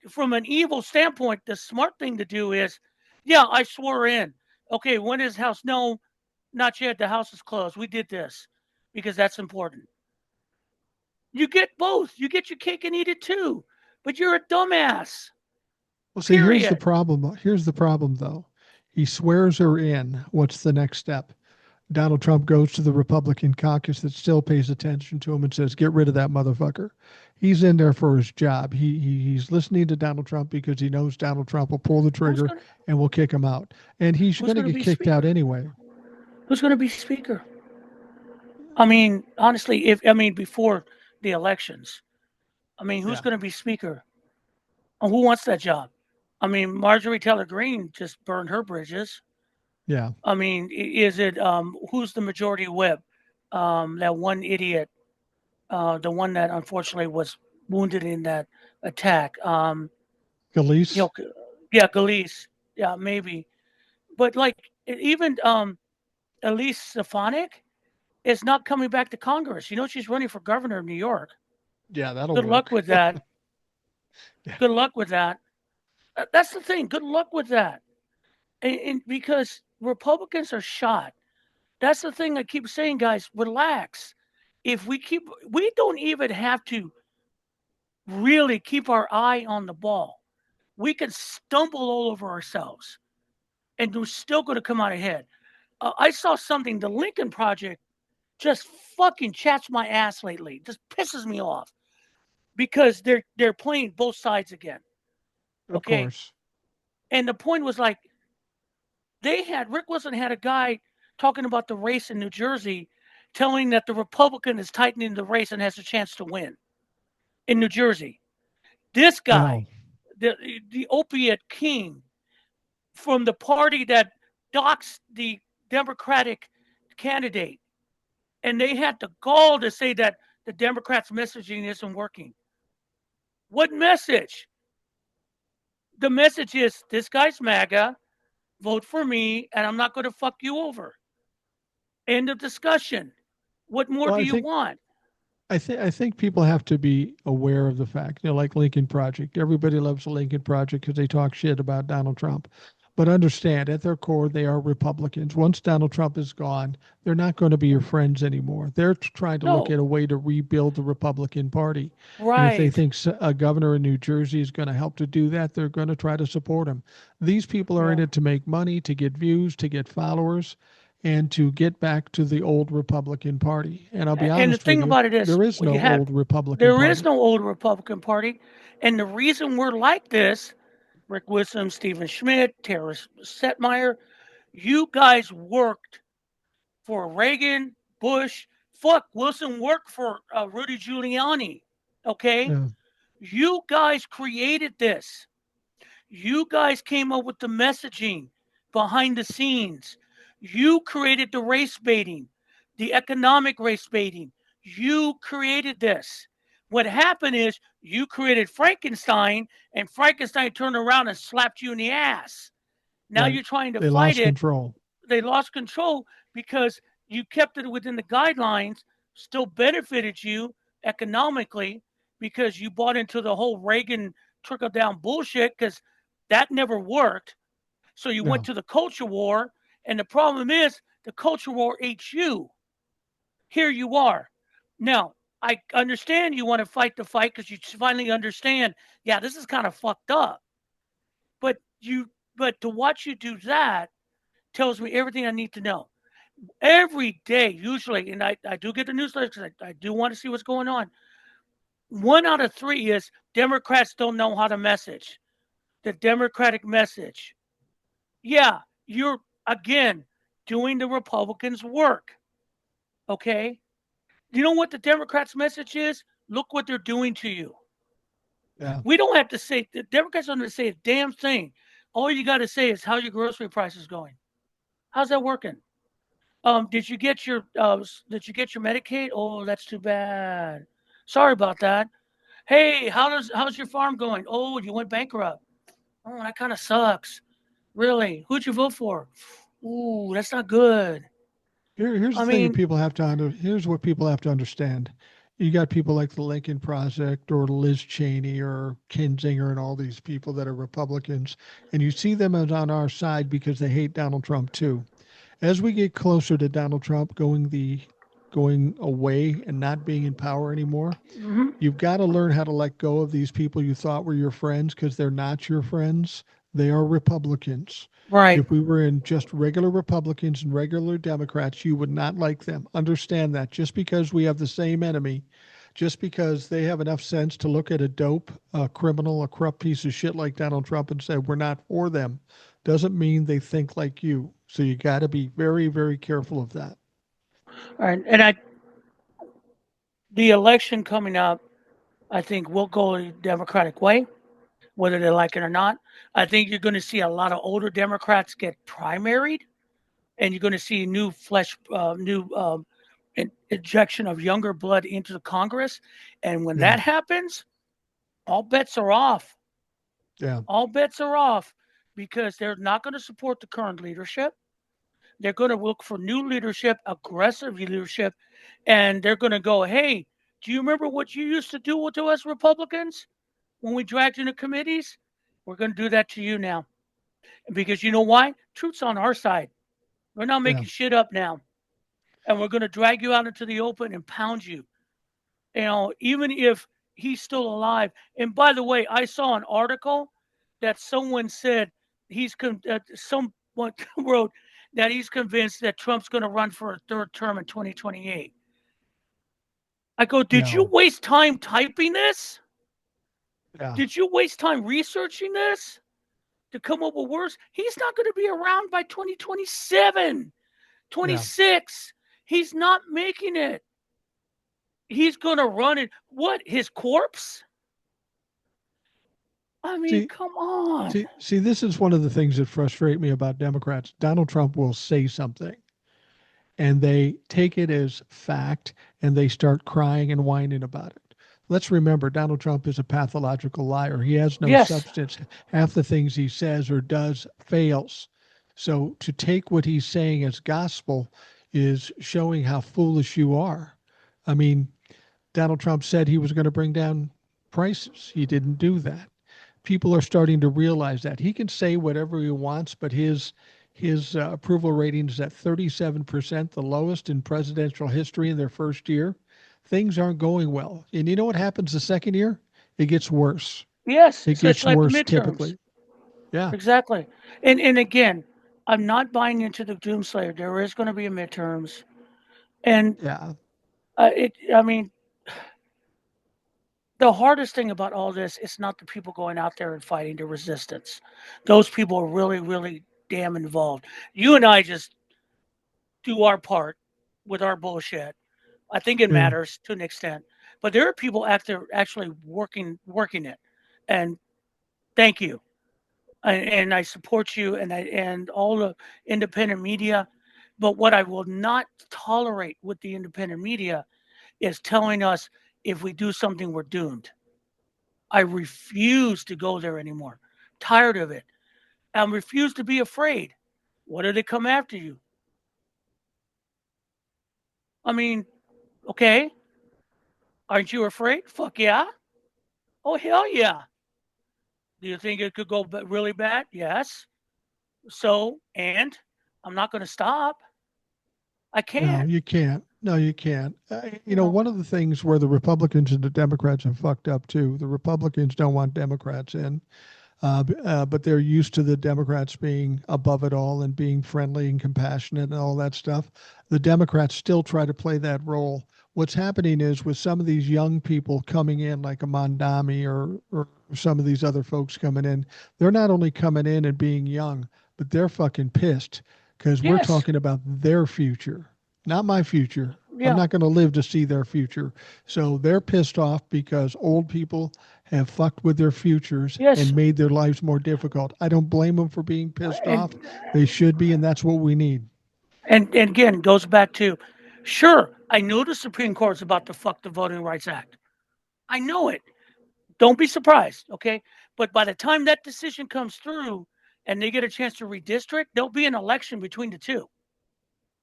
from an evil standpoint, the smart thing to do is, yeah, I swore in. Okay, when is house? No, not yet. The house is closed. We did this because that's important. You get both. You get your cake and eat it too. But you're a dumbass. Well, see, here's the Period. problem. Here's the problem, though. He swears her in. What's the next step? Donald Trump goes to the Republican caucus that still pays attention to him and says, "Get rid of that motherfucker." He's in there for his job. He's listening to Donald Trump because he knows Donald Trump will pull the Who's trigger gonna and will kick him out. And he's Who's going to gonna get be kicked out speaker? anyway. Who's gonna be speaker? I mean, honestly, if I mean before the elections, I mean, who's Yeah, going to be speaker? And who wants that job? I mean, Marjorie Taylor Greene just burned her bridges. yeah. I mean, is it who's the majority whip? That one idiot, the one that unfortunately was wounded in that attack. You Scalise. know, yeah, Galise, yeah, maybe. But like even Elise Stefanik is not coming back to Congress. You know, she's running for governor of New York. Yeah, that'll Good luck work. with that. Yeah. Good luck with that. That's the thing. Good luck with that. And because Republicans are shot. That's the thing I keep saying, guys. Relax. We don't even have to really keep our eye on the ball. We can stumble all over ourselves, and we're still going to come out ahead. I saw something. The Lincoln Project just fucking chats my ass lately. Just pisses me off because they're playing both sides again. Of Okay, course. and the point was like Rick Wilson had a guy talking about the race in New Jersey, telling that the Republican is tightening the race and has a chance to win in New Jersey. This Wow. guy, the opiate king from the party that doxed the Democratic candidate, and they had the gall to say that the Democrats' messaging isn't working. What message? The message is this guy's MAGA, vote for me, and I'm not going to fuck you over. End of discussion. What more Well, do you want? I think people have to be aware of the fact, like Lincoln Project. Everybody loves the Lincoln Project because they talk shit about Donald Trump. But understand, at their core, they are Republicans. Once Donald Trump is gone, they're not going to be your friends anymore. They're trying to look at No, a way to rebuild the Republican Party. And if they right. think a governor in New Jersey is going to help to do that, they're going to try to support him. These people are in Yeah. it to make money, to get views, to get followers, and to get back to the old Republican Party. And I'll be And the honest with thing you, about it is, there is no old Republican there is Party. no old Republican Party, and the reason we're like this, Rick Wilson, Stephen Schmidt, Terrence Setmeyer, you guys worked for Reagan, Bush. Fuck, Wilson worked for Rudy Giuliani. Okay, Yeah, you guys created this. You guys came up with the messaging behind the scenes. You created the race baiting, the economic race baiting. You created this. What happened is you created Frankenstein, and Frankenstein turned around and slapped you in the ass. Now right. you're trying to They fight lost it. control. They lost control because you kept it within the guidelines, still benefited you economically because you bought into the whole Reagan trickle down bullshit because that never worked. So you went No, to the culture war. And the problem is the culture war ate you. Here you are. Now, I understand you want to fight the fight because you finally understand, yeah, this is kind of fucked up. But to watch you do that tells me everything I need to know. every day, usually, and I do get the newsletter because I do want to see what's going on. 1 out of 3 is Democrats don't know how to message. The Democratic message. Yeah, you're again doing the Republicans' work. Okay. You know what the Democrats' message is? Look what they're doing to you. Yeah. We don't have to say, the Democrats don't have to say a damn thing. All you got to say is, how's your grocery prices going? How's that working? Did you get your Medicaid? Oh, that's too bad. Sorry about that. Hey, how's your farm going? Oh, you went bankrupt. Oh, that kind of sucks. Really? Who'd you vote for? Ooh, that's not good. Here's I the thing that mean, people have to here's what people have to understand. You got people like the Lincoln Project or Liz Cheney or Kinzinger and all these people that are Republicans, and you see them as on our side because they hate Donald Trump too. As we get closer to Donald Trump going away and not being in power anymore, mhm, you've got to learn how to let go of these people you thought were your friends because they're not your friends. They are Republicans. right. If we were in just regular Republicans and regular Democrats, you would not like them. Understand that just because we have the same enemy, just because they have enough sense to look at a dope, a criminal, a corrupt piece of shit like Donald Trump and say, we're not for them, doesn't mean they think like you. So you got to be very, very careful of that. All right. And the election coming up, I think will go the Democratic way, whether they like it or not. I think you're going to see a lot of older Democrats get primaried, and you're going to see new injection of younger blood into the Congress. And when Yeah. that happens, all bets are off. Yeah. All bets are off because they're not going to support the current leadership. They're going to look for new leadership, aggressive leadership, and they're going to go, hey, do you remember what you used to do to us Republicans when we dragged you into committees? We're going to do that to you now. Because you know why? Truth's on our side. We're not Yeah. making shit up now. And we're going to drag you out into the open and pound you. You know, even if he's still alive. And by the way, I saw an article that someone said someone wrote that he's convinced that Trump's going to run for a third term in 2028. I go, did you No. waste time typing this? Yeah. Did you waste time researching this to come up with words? He's not going to be around by 2027, Yeah. 26. He's not making it. He's going to run it. What? His corpse? I mean, See, come on. see, this is one of the things that frustrate me about Democrats. Donald Trump will say something and they take it as fact and they start crying and whining about it. Let's remember, Donald Trump is a pathological liar. He has no Yes. substance. Half the things he says or does fails. So to take what he's saying as gospel is showing how foolish you are. I mean, Donald Trump said he was going to bring down prices. He didn't do that. People are starting to realize that he can say whatever he wants, but his approval rating is at 37%, the lowest in presidential history in their first year. Things aren't going well. And you know what happens the second year? It gets worse. Yes. It So it's gets like the worse midterms. typically. Yeah. Exactly. And again, I'm not buying into the doomslayer. There is going to be a midterms. And Yeah. I mean, the hardest thing about all this is not the people going out there and fighting the resistance. Those people are really, really damn involved. You and I just do our part with our bullshit. I think it Yeah. matters to an extent, but there are people out there actually working it, and thank you. And I support you, and all the independent media. But what I will not tolerate with the independent media is telling us if we do something, we're doomed. I refuse to go there anymore. Tired of it. I refuse to be afraid. What do they come after you? I mean, okay, aren't you afraid? Fuck yeah. Oh, hell yeah. Do you think it could go really bad? Yes. So, and I'm not going to stop. I No, can't. you can't. No, you can't. You know, One of the things where the Republicans and the Democrats have fucked up too, the Republicans don't want Democrats in. but they're used to the Democrats being above it all and being friendly and compassionate and all that stuff. The Democrats still try to play that role. What's happening is with some of these young people coming in, like a Mondami or some of these other folks coming in, they're not only coming in and being young, but they're fucking pissed because we're Yes. talking about their future, not my future. I'm Yeah. not going to live to see their future. So they're pissed off because old people have fucked with their futures Yes. and made their lives more difficult. I don't blame them for being pissed off. And They should be, and that's what we need. and again, goes back to, sure, I know the Supreme Court's about to fuck the Voting Rights Act. I know it. Don't be surprised, okay? But by the time that decision comes through and they get a chance to redistrict, there'll be an election between the two.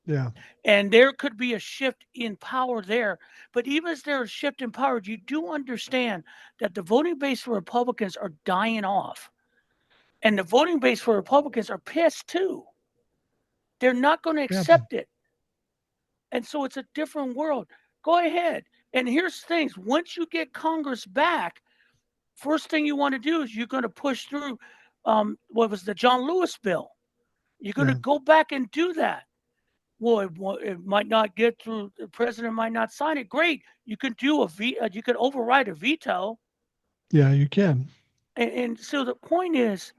Yeah. And there could be a shift in power there. But even as there's a shift in power, you do understand that the voting base for Republicans are dying off. And the voting base for Republicans are pissed too. They're not going to Yeah. accept it. And so it's a different world. Go ahead. And here's things. Once you get Congress back, first thing you want to do is you're going to push through what was the John Lewis bill. You're going to Yeah. go back and do that. Well, it might not get through. The president might not sign it. Great. You can do you can override a veto. Yeah, you can. And so the point is,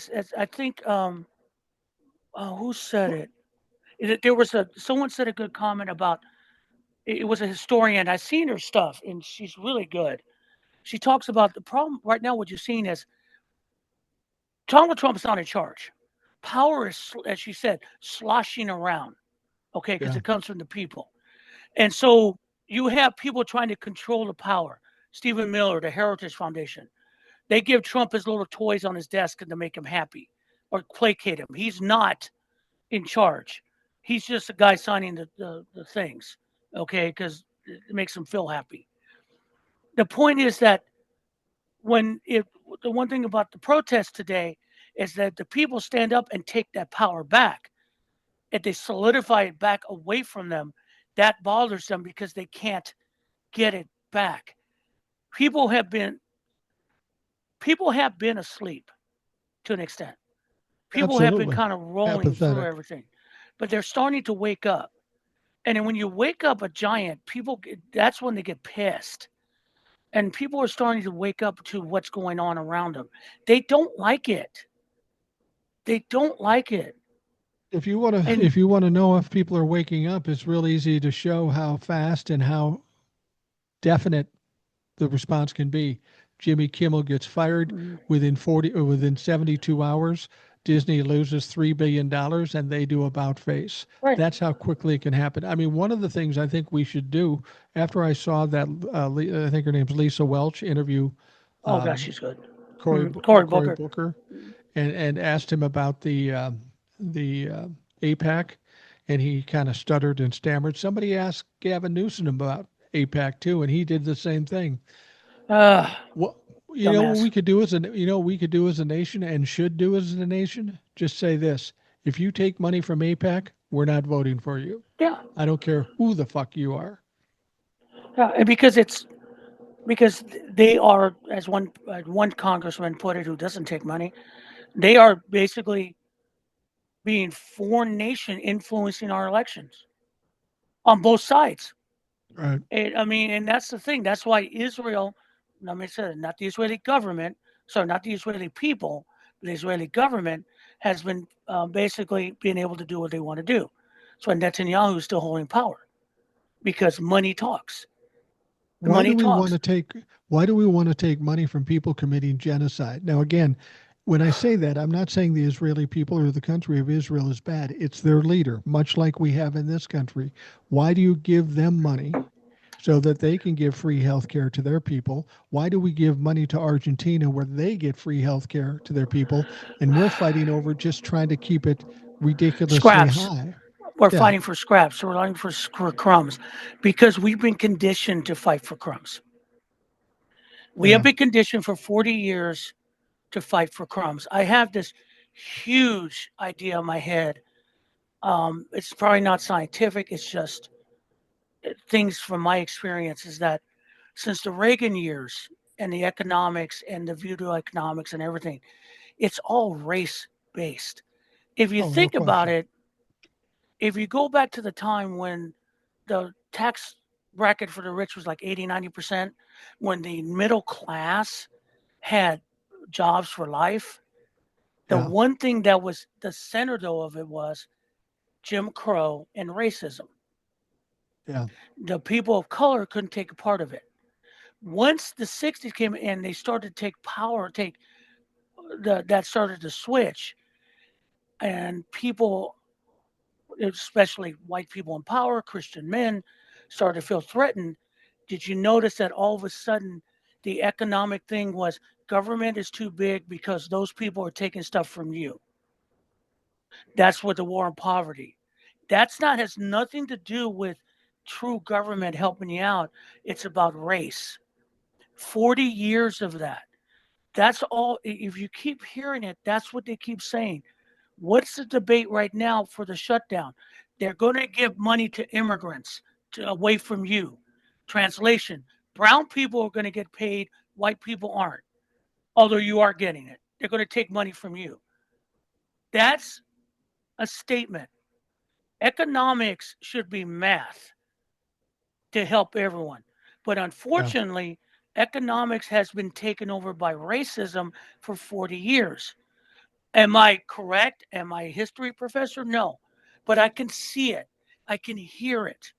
as I think, who said it? There was someone said a good comment about, it was a historian. I've seen her stuff and she's really good. She talks about the problem right now. What you're seeing is Donald Trump's not in charge. Power is, as she said, sloshing around, okay, because Yeah. it comes from the people. And so you have people trying to control the power. Stephen Miller, the Heritage Foundation, they give Trump his little toys on his desk to make him happy or placate him. He's not in charge. He's just a guy signing the things, okay, because it makes him feel happy. The point is that the one thing about the protest today is that the people stand up and take that power back, and they solidify it back away from them. That bothers them because they can't get it back. People have been asleep to an extent. People have been Absolutely. kind of rolling through Apathetic. everything, but they're starting to wake up. And then when you wake up a giant, that's when they get pissed. And people are starting to wake up to what's going on around them. They don't like it. They don't like it. And If you want to know if people are waking up, it's real easy to show how fast and how definite the response can be. Jimmy Kimmel gets fired within 72 hours. Disney loses $3 billion and they do about face. right. That's how quickly it can happen. I mean, one of the things I think we should do after I saw that, I think her name's Lisa Welch interview Oh gosh, um, she's good. Cory Cory Booker. Booker and asked him about the APAC, and he kind of stuttered and stammered. Somebody asked Gavin Newsom about APAC too, and he did the same thing. Uh, What you know what Dumbass. we could do as a you know what we could do as a nation and should do as a nation? Just say this: if you take money from APAC, we're not voting for you. Yeah. I don't care who the fuck you are. Yeah. And because they are, as one congressman put it, who doesn't take money, they are basically being foreign nation influencing our elections on both sides. Right. And that's the thing. That's why Israel, let me say, not the Israeli government, sorry, not the Israeli people, but the Israeli government has been basically being able to do what they want to do. So Netanyahu is still holding power because money talks. Why do Money we want talks. to take why do we want to take money from people committing genocide? Now again, when I say that, I'm not saying the Israeli people or the country of Israel is bad. It's their leader, much like we have in this country. Why do you give them money so that they can give free health care to their people? Why do we give money to Argentina where they get free health care to their people and we're fighting over just trying to keep it ridiculously Scraps. high? We're Yeah, fighting for scraps. We're fighting for crumbs because we've been conditioned to fight for crumbs. We have yeah. been conditioned for 40 years to fight for crumbs. I have this huge idea in my head. It's probably not scientific. It's just things from my experience is that since the Reagan years and the economics and the voodoo economics and everything, it's all race based. If you Oh, no think about question. it, if you go back to the time when the tax bracket for the rich was like 80, 90%, when the middle class had jobs for life, the Yeah. one thing that was the center though of it was Jim Crow and racism. Yeah. The people of color couldn't take a part of it. Once the 60s came in, they started to take power, that started to switch, and people, especially white people in power, Christian men, started to feel threatened. Did you notice that all of a sudden the economic thing was government is too big because those people are taking stuff from you? That's what the war on poverty. That's not has nothing to do with true government helping you out. It's about race. 40 years of that. That's all. If you keep hearing it, that's what they keep saying. What's the debate right now for the shutdown? They're going to give money to immigrants away from you. Translation: brown people are going to get paid, white people aren't, although you are getting it. They're going to take money from you. That's a statement. Economics should be math to help everyone. But Yeah. unfortunately, economics has been taken over by racism for 40 years. Am I correct? Am I a history professor? No. But I can see it. I can hear it.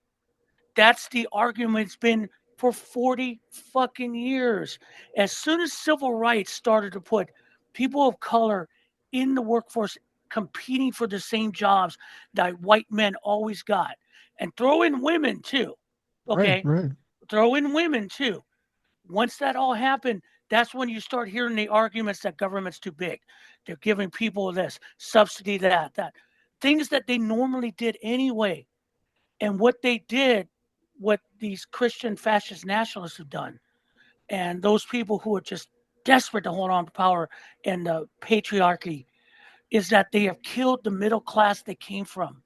That's the argument it's been for 40 fucking years. As soon as civil rights started to put people of color in the workforce competing for the same jobs that white men always got, and throw in women too. Right. Okay? Right. Throw in women too. Once that all happened, that's when you start hearing the arguments that government's too big. They're giving people this, subsidy that. Things that they normally did anyway. And what they did, what these Christian fascist nationalists have done, and those people who are just desperate to hold on to power and the patriarchy, is that they have killed the middle class they came from.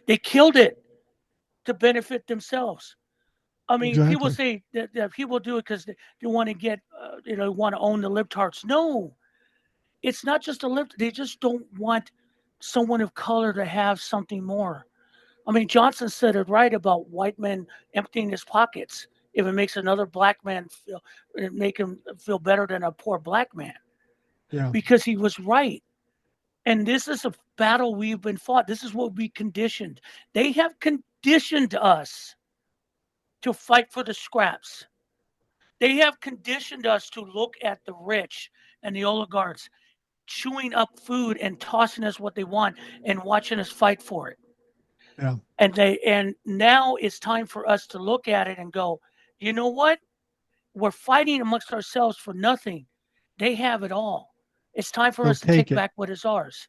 They killed it to benefit themselves. I mean, people Exactly. say that people do it because they want to get, want to own the libtards. No, it's not just a lib. They just don't want someone of color to have something more. I mean, Johnson said it right about white men emptying his pockets. If it makes another black man feel, make him feel better than a poor black man, Yeah. because he was right. And this is a battle we've been fought. This is what we conditioned. They have conditioned us to fight for the scraps. They have conditioned us to look at the rich and the oligarchs chewing up food and tossing us what they want and watching us fight for it. Yeah. And now it's time for us to look at it and go, you know what? We're fighting amongst ourselves for nothing. They have it all. It's time for So us to take take it. back what is ours.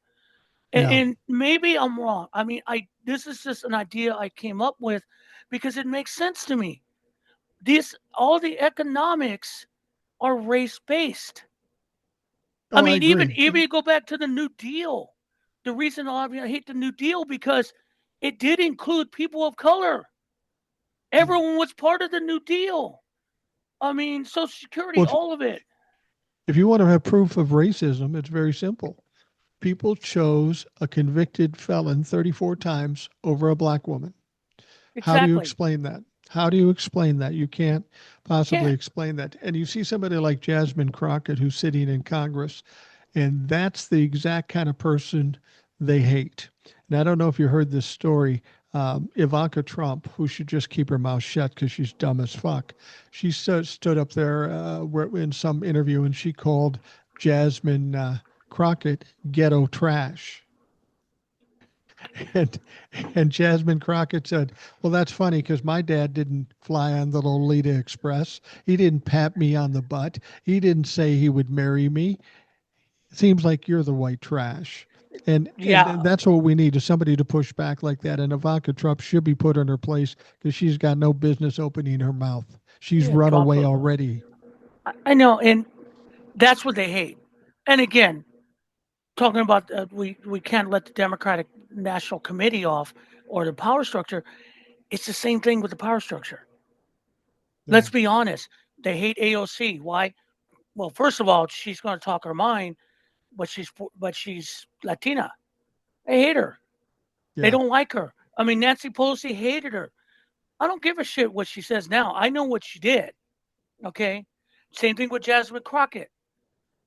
Yeah. And maybe I'm wrong. I mean, I this is just an idea I came up with because it makes sense to me. This all the economics are race based. I Oh, I mean, even agree. even you go back to the New Deal. The reason a lot of you hate the New Deal because it did include people of color. Everyone was part of the New Deal. I mean, Social Security, Well, all of it. if you want to have proof of racism, it's very simple. People chose a convicted felon 34 times over a black woman. How do you Exactly. explain that? How do you explain that? You can't possibly Can't. explain that. And you see somebody like Jasmine Crockett who's sitting in Congress, and that's the exact kind of person they hate. And I don't know if you heard this story. Ivanka Trump, who should just keep her mouth shut because she's dumb as fuck, she stood up there in some interview and she called Jasmine Crockett ghetto trash. And and Jasmine Crockett said, "Well, that's funny because my dad didn't fly on the Lolita Express. He didn't pat me on the butt. He didn't say he would marry me. It seems like you're the white trash." And Yeah. that's what we need is somebody to push back like that. And Ivanka Trump should be put in her place because she's got no business opening her mouth. She's Yeah. run Drop away it. already. I know, and that's what they hate. And again, talking about we can't let the Democratic National Committee off or the power structure. It's the same thing with the power structure. Yeah. Let's be honest. They hate AOC. Why? Well, first of all, she's going to talk her mind, but she's Latina. They hate her. They Yeah. don't like her. I mean, Nancy Pelosi hated her. I don't give a shit what she says now. I know what she did. Okay. Same thing with Jasmine Crockett.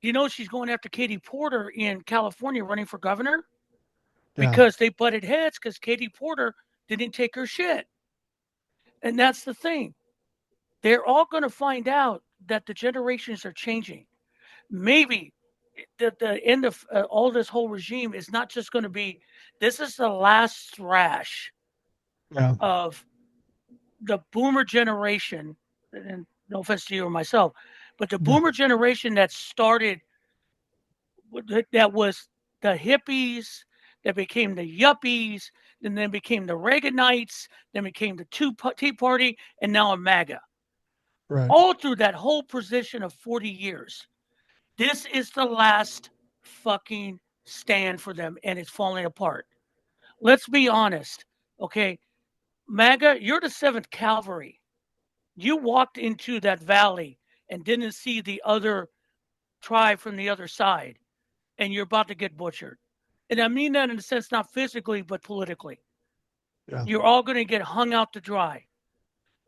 You know, she's going after Katie Porter in California running for governor Yeah. because they butted heads because Katie Porter didn't take her shit. And that's the thing. They're all going to find out that the generations are changing. Maybe the end of all this whole regime is not just going to be this is the last thrash Yeah. of the boomer generation, and no offense to you or myself, but the No. boomer generation that started, that was the hippies, that became the yuppies, and then became the Reaganites, then became the Tea Party, and now a MAGA. Right. All through that whole position of 40 years. This is the last fucking stand for them, and it's falling apart. Let's be honest, okay? MAGA, you're the 7th Cavalry. You walked into that valley and didn't see the other tribe from the other side, and you're about to get butchered. And I mean that in a sense, not physically, but politically. Yeah. You're all going to get hung out to dry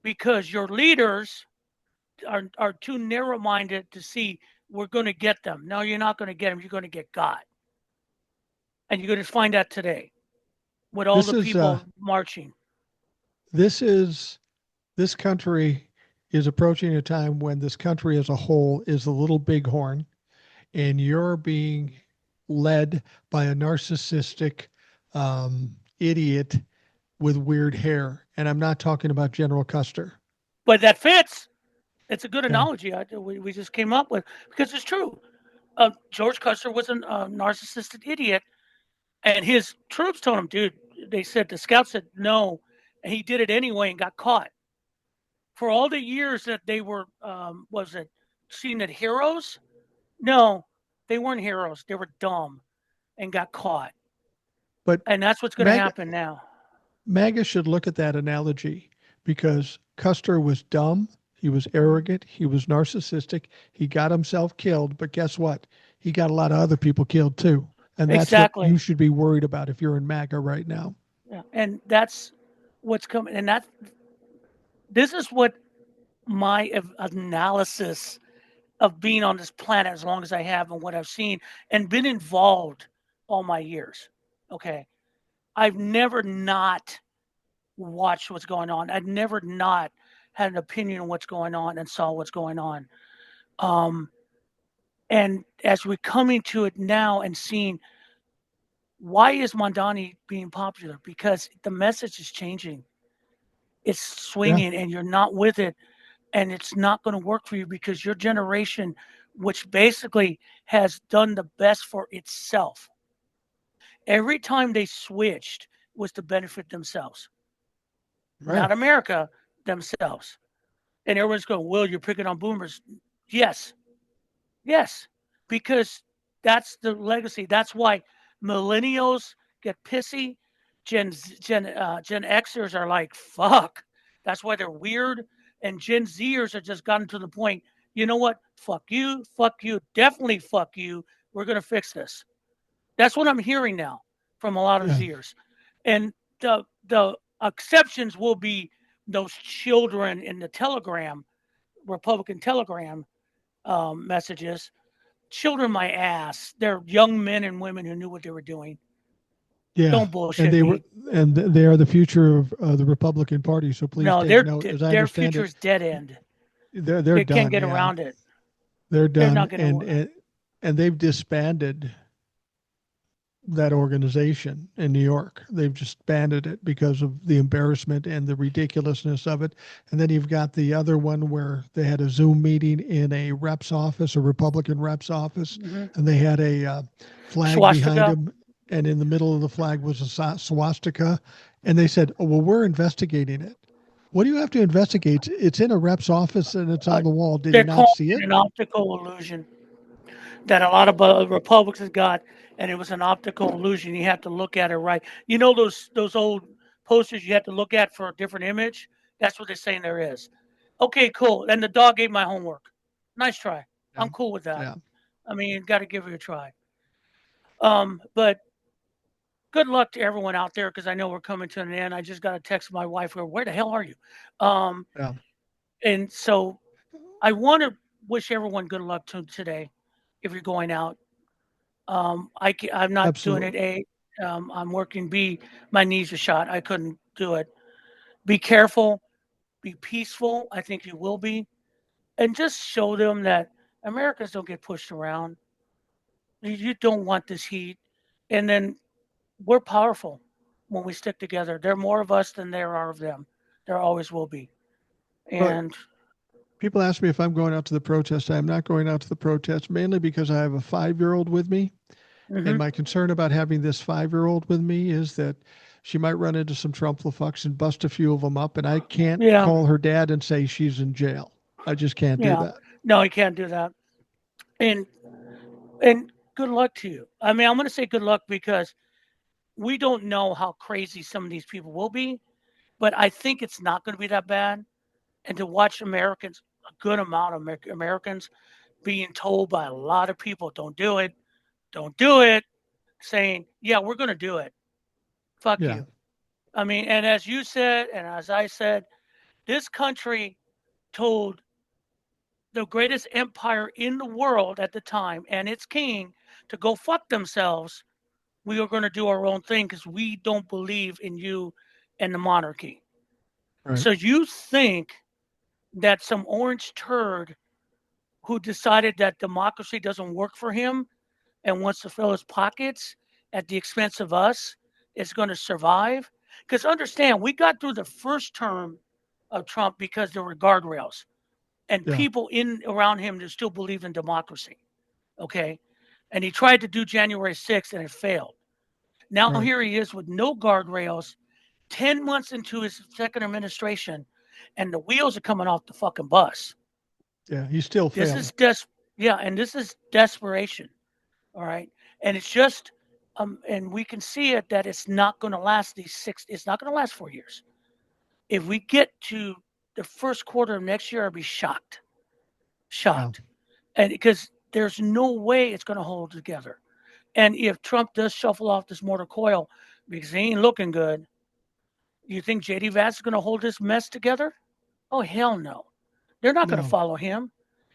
because your leaders are too narrow minded to see we're going to get them. No, you're not going to get them. You're going to get God. And you're going to find that today with all This the is people marching. this country is approaching a time when this country as a whole is a little bighorn, and you're being led by a narcissistic idiot with weird hair. And I'm not talking about General Custer. But that fits. It's a good Yeah. analogy we just came up with because it's true. George Custer was a narcissistic idiot, and his troops told him, dude, they said, the scouts said no, and he did it anyway and got caught. For all the years that they were, was it seen as heroes? No, they weren't heroes. They were dumb and got caught. But And that's what's going to MAGA, happen now. MAGA should look at that analogy because Custer was dumb. He was arrogant. He was narcissistic. He got himself killed. But guess what? He got a lot of other people killed too. And that's what Exactly. you should be worried about if you're in MAGA right now. Yeah. And that's what's coming. And this is what my analysis of being on this planet as long as I have and what I've seen and been involved all my years. Okay. I've never not watched what's going on. I've never not had an opinion on what's going on and saw what's going on. And as we're coming to it now and seeing why is Mondani being popular? Because the message is changing. It's Yeah. swinging and you're not with it. And it's not going to work for you because your generation, which basically has done the best for itself, every time they switched was to benefit themselves, Right. not America, themselves. And everyone's going, well, you're picking on boomers. Yes. Yes. Because that's the legacy. That's why millennials get pissy. Gen Xers are like, fuck. That's why they're weird. And Gen Zers have just gotten to the point, you know what? Fuck you, definitely fuck you. We're going to fix this. That's what I'm hearing now from a lot of Yeah. Zers. And the exceptions will be those children in the Telegram, Republican Telegram messages. Children, my ass. They're young men and women who knew what they were doing. Yeah. Don't And bullshit they were, me. and they are the future of the Republican Party. So please No, take note. As I their understand it, future's dead end. they're They can't done. get Yeah. around it. They're They're done. not going to. And they've disbanded that organization in New York. They've just banded it because of the embarrassment and the ridiculousness of it. And then you've got the other one where they had a Zoom meeting in a rep's office, a Republican rep's office, and they had a flag behind Swastika. them. And in the middle of the flag was a swastika. And they said, oh, well, we're investigating it. What do you have to investigate? It's in a rep's office and it's on the wall. Did you They're not calling see it it? an optical illusion that a lot of Republicans got, and it was an optical illusion. You have to look at it right. You know those old posters you have to look at for a different image. That's what they're saying there is. Okay, cool. And the dog ate my homework. Nice try. Yeah. I'm cool with that. Yeah. I mean, got to give it a try. But good luck to everyone out there because I know we're coming to an end. I just got to text my wife. Where the hell are you? Yeah. And so I want to wish everyone good luck today if you're going out. I'm not doing it. Absolutely. A, I'm working. B, my knees are shot. I couldn't do it. Be careful. Be peaceful. I think you will be, and just show them that Americans don't get pushed around. You don't want this heat, and then we're powerful when we stick together. There are more of us than there are of them. There always will be. But And people ask me if I'm going out to the protest. I'm not going out to the protest mainly because I have a 5-year-old with me. And mhm. my concern about having this 5-year-old with me is that she might run into some Trumplefucks and bust a few of them up. And I can't Yeah, call her dad and say she's in jail. I just can't do yeah. that. No, you can't do that. And and good luck to you. I mean, I'm going to say good luck because we don't know how crazy some of these people will be, but I think it's not going to be that bad. And to watch Americans, a good amount of Americans being told by a lot of people, don't do it, saying, yeah, we're going to do it. Fuck Yeah. you. I mean, and as you said, and as I said, this country told the greatest empire in the world at the time and its king to go fuck themselves. We are going to do our own thing because we don't believe in you and the monarchy. Right. So you think that some orange turd who decided that democracy doesn't work for him and wants to fill his pockets at the expense of us is going to survive? Because understand, we got through the first term of Trump because there were guardrails and Yeah. people in around him that still believe in democracy. Okay. And he tried to do January 6th and it failed. Now Right. here he is with no guardrails, 10 months into his second administration, and the wheels are coming off the fucking bus. Yeah. He's still This failing. is yeah, and this is desperation. All right. And it's just and we can see it that it's not going to last it's not going to last 4 years. If we get to the first quarter of next year, I'll be shocked. Yeah. Shocked. And because there's no way it's going to hold together. And if Trump does shuffle off this mortar coil because he ain't looking good, you think JD Vance is going to hold this mess together? Oh, hell no. They're not going to No. follow him.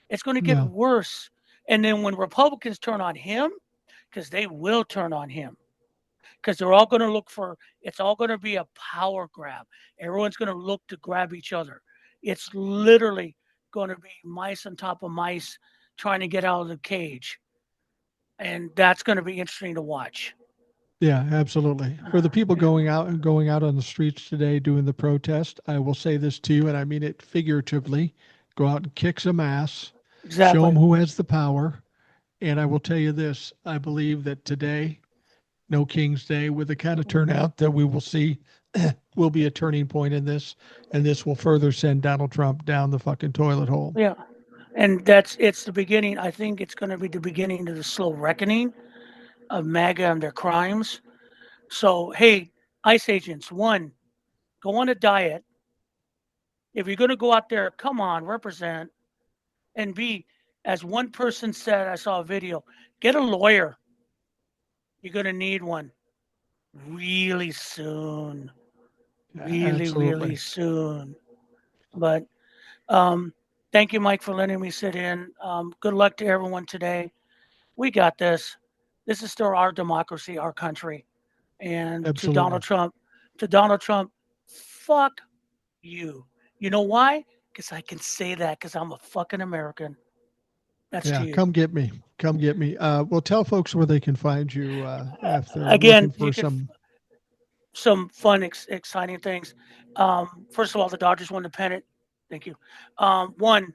It's going to get No. worse. And then when Republicans turn on him, because they will turn on him, because they're all going to look for it's all going to be a power grab. Everyone's going to look to grab each other. It's literally going to be mice on top of mice trying to get out of the cage. And that's going to be interesting to watch. Yeah, absolutely. For the people Yeah, going out on the streets today doing the protest, I will say this to you, and I mean it figuratively. Go out and kick some ass. Show them exactly. who has the power. And I will tell you this: I believe that today, no King's Day, with the kind of turnout that we will see, will be a turning point in this, and this will further send Donald Trump down the fucking toilet hole. Yeah. And it's the beginning. I think it's going to be the beginning of the slow reckoning of MAGA and their crimes. So, hey, ICE agents, one, go on a diet. If you're going to go out there, come on, represent. And B, as one person said, I saw a video, get a lawyer. You're going to need one really soon. Really, really Absolutely. soon. But um, thank you, Mike, for letting me sit in. Good luck to everyone today. We got this. This is still our democracy, our country. And Absolutely. To Donald Trump, fuck you. You know why? Because I can say that because I'm a fucking American. That's to Yeah, you. come get me. Come get me. Well, tell folks where they can find you if they're looking Again, for some. some fun, exciting things. First of all, the Dodgers won the pennant. Thank you. One,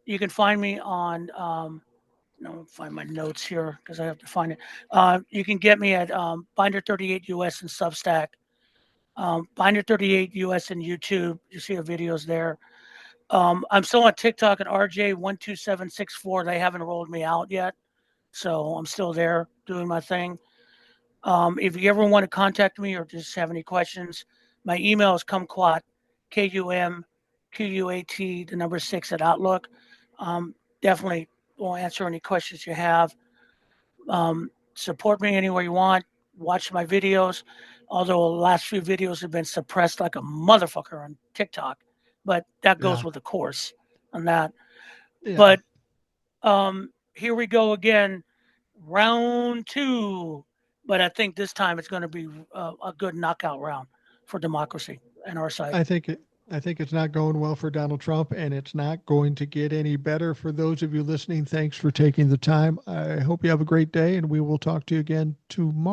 you can find me on no, find my notes here because I have to find it. You can get me at Binder 38 US and Substack. Binder 38 US and YouTube. You see the videos there. I'm still on TikTok at RJ12764. They haven't rolled me out yet, so I'm still there doing my thing. If you ever want to contact me or just have any questions, my email is kumquat, KUMQUAT QUAT, the number 6 at Outlook. Definitely will answer any questions you have. Support me anywhere you want. Watch my videos. Although the last few videos have been suppressed like a motherfucker on TikTok, but that Yeah. goes with the course on that. Yeah. But here we go again, round 2. But I think this time it's going to be a good knockout round for democracy and our side. I think it's not going well for Donald Trump, and it's not going to get any better. For those of you listening, thanks for taking the time. I hope you have a great day, and we will talk to you again tomorrow.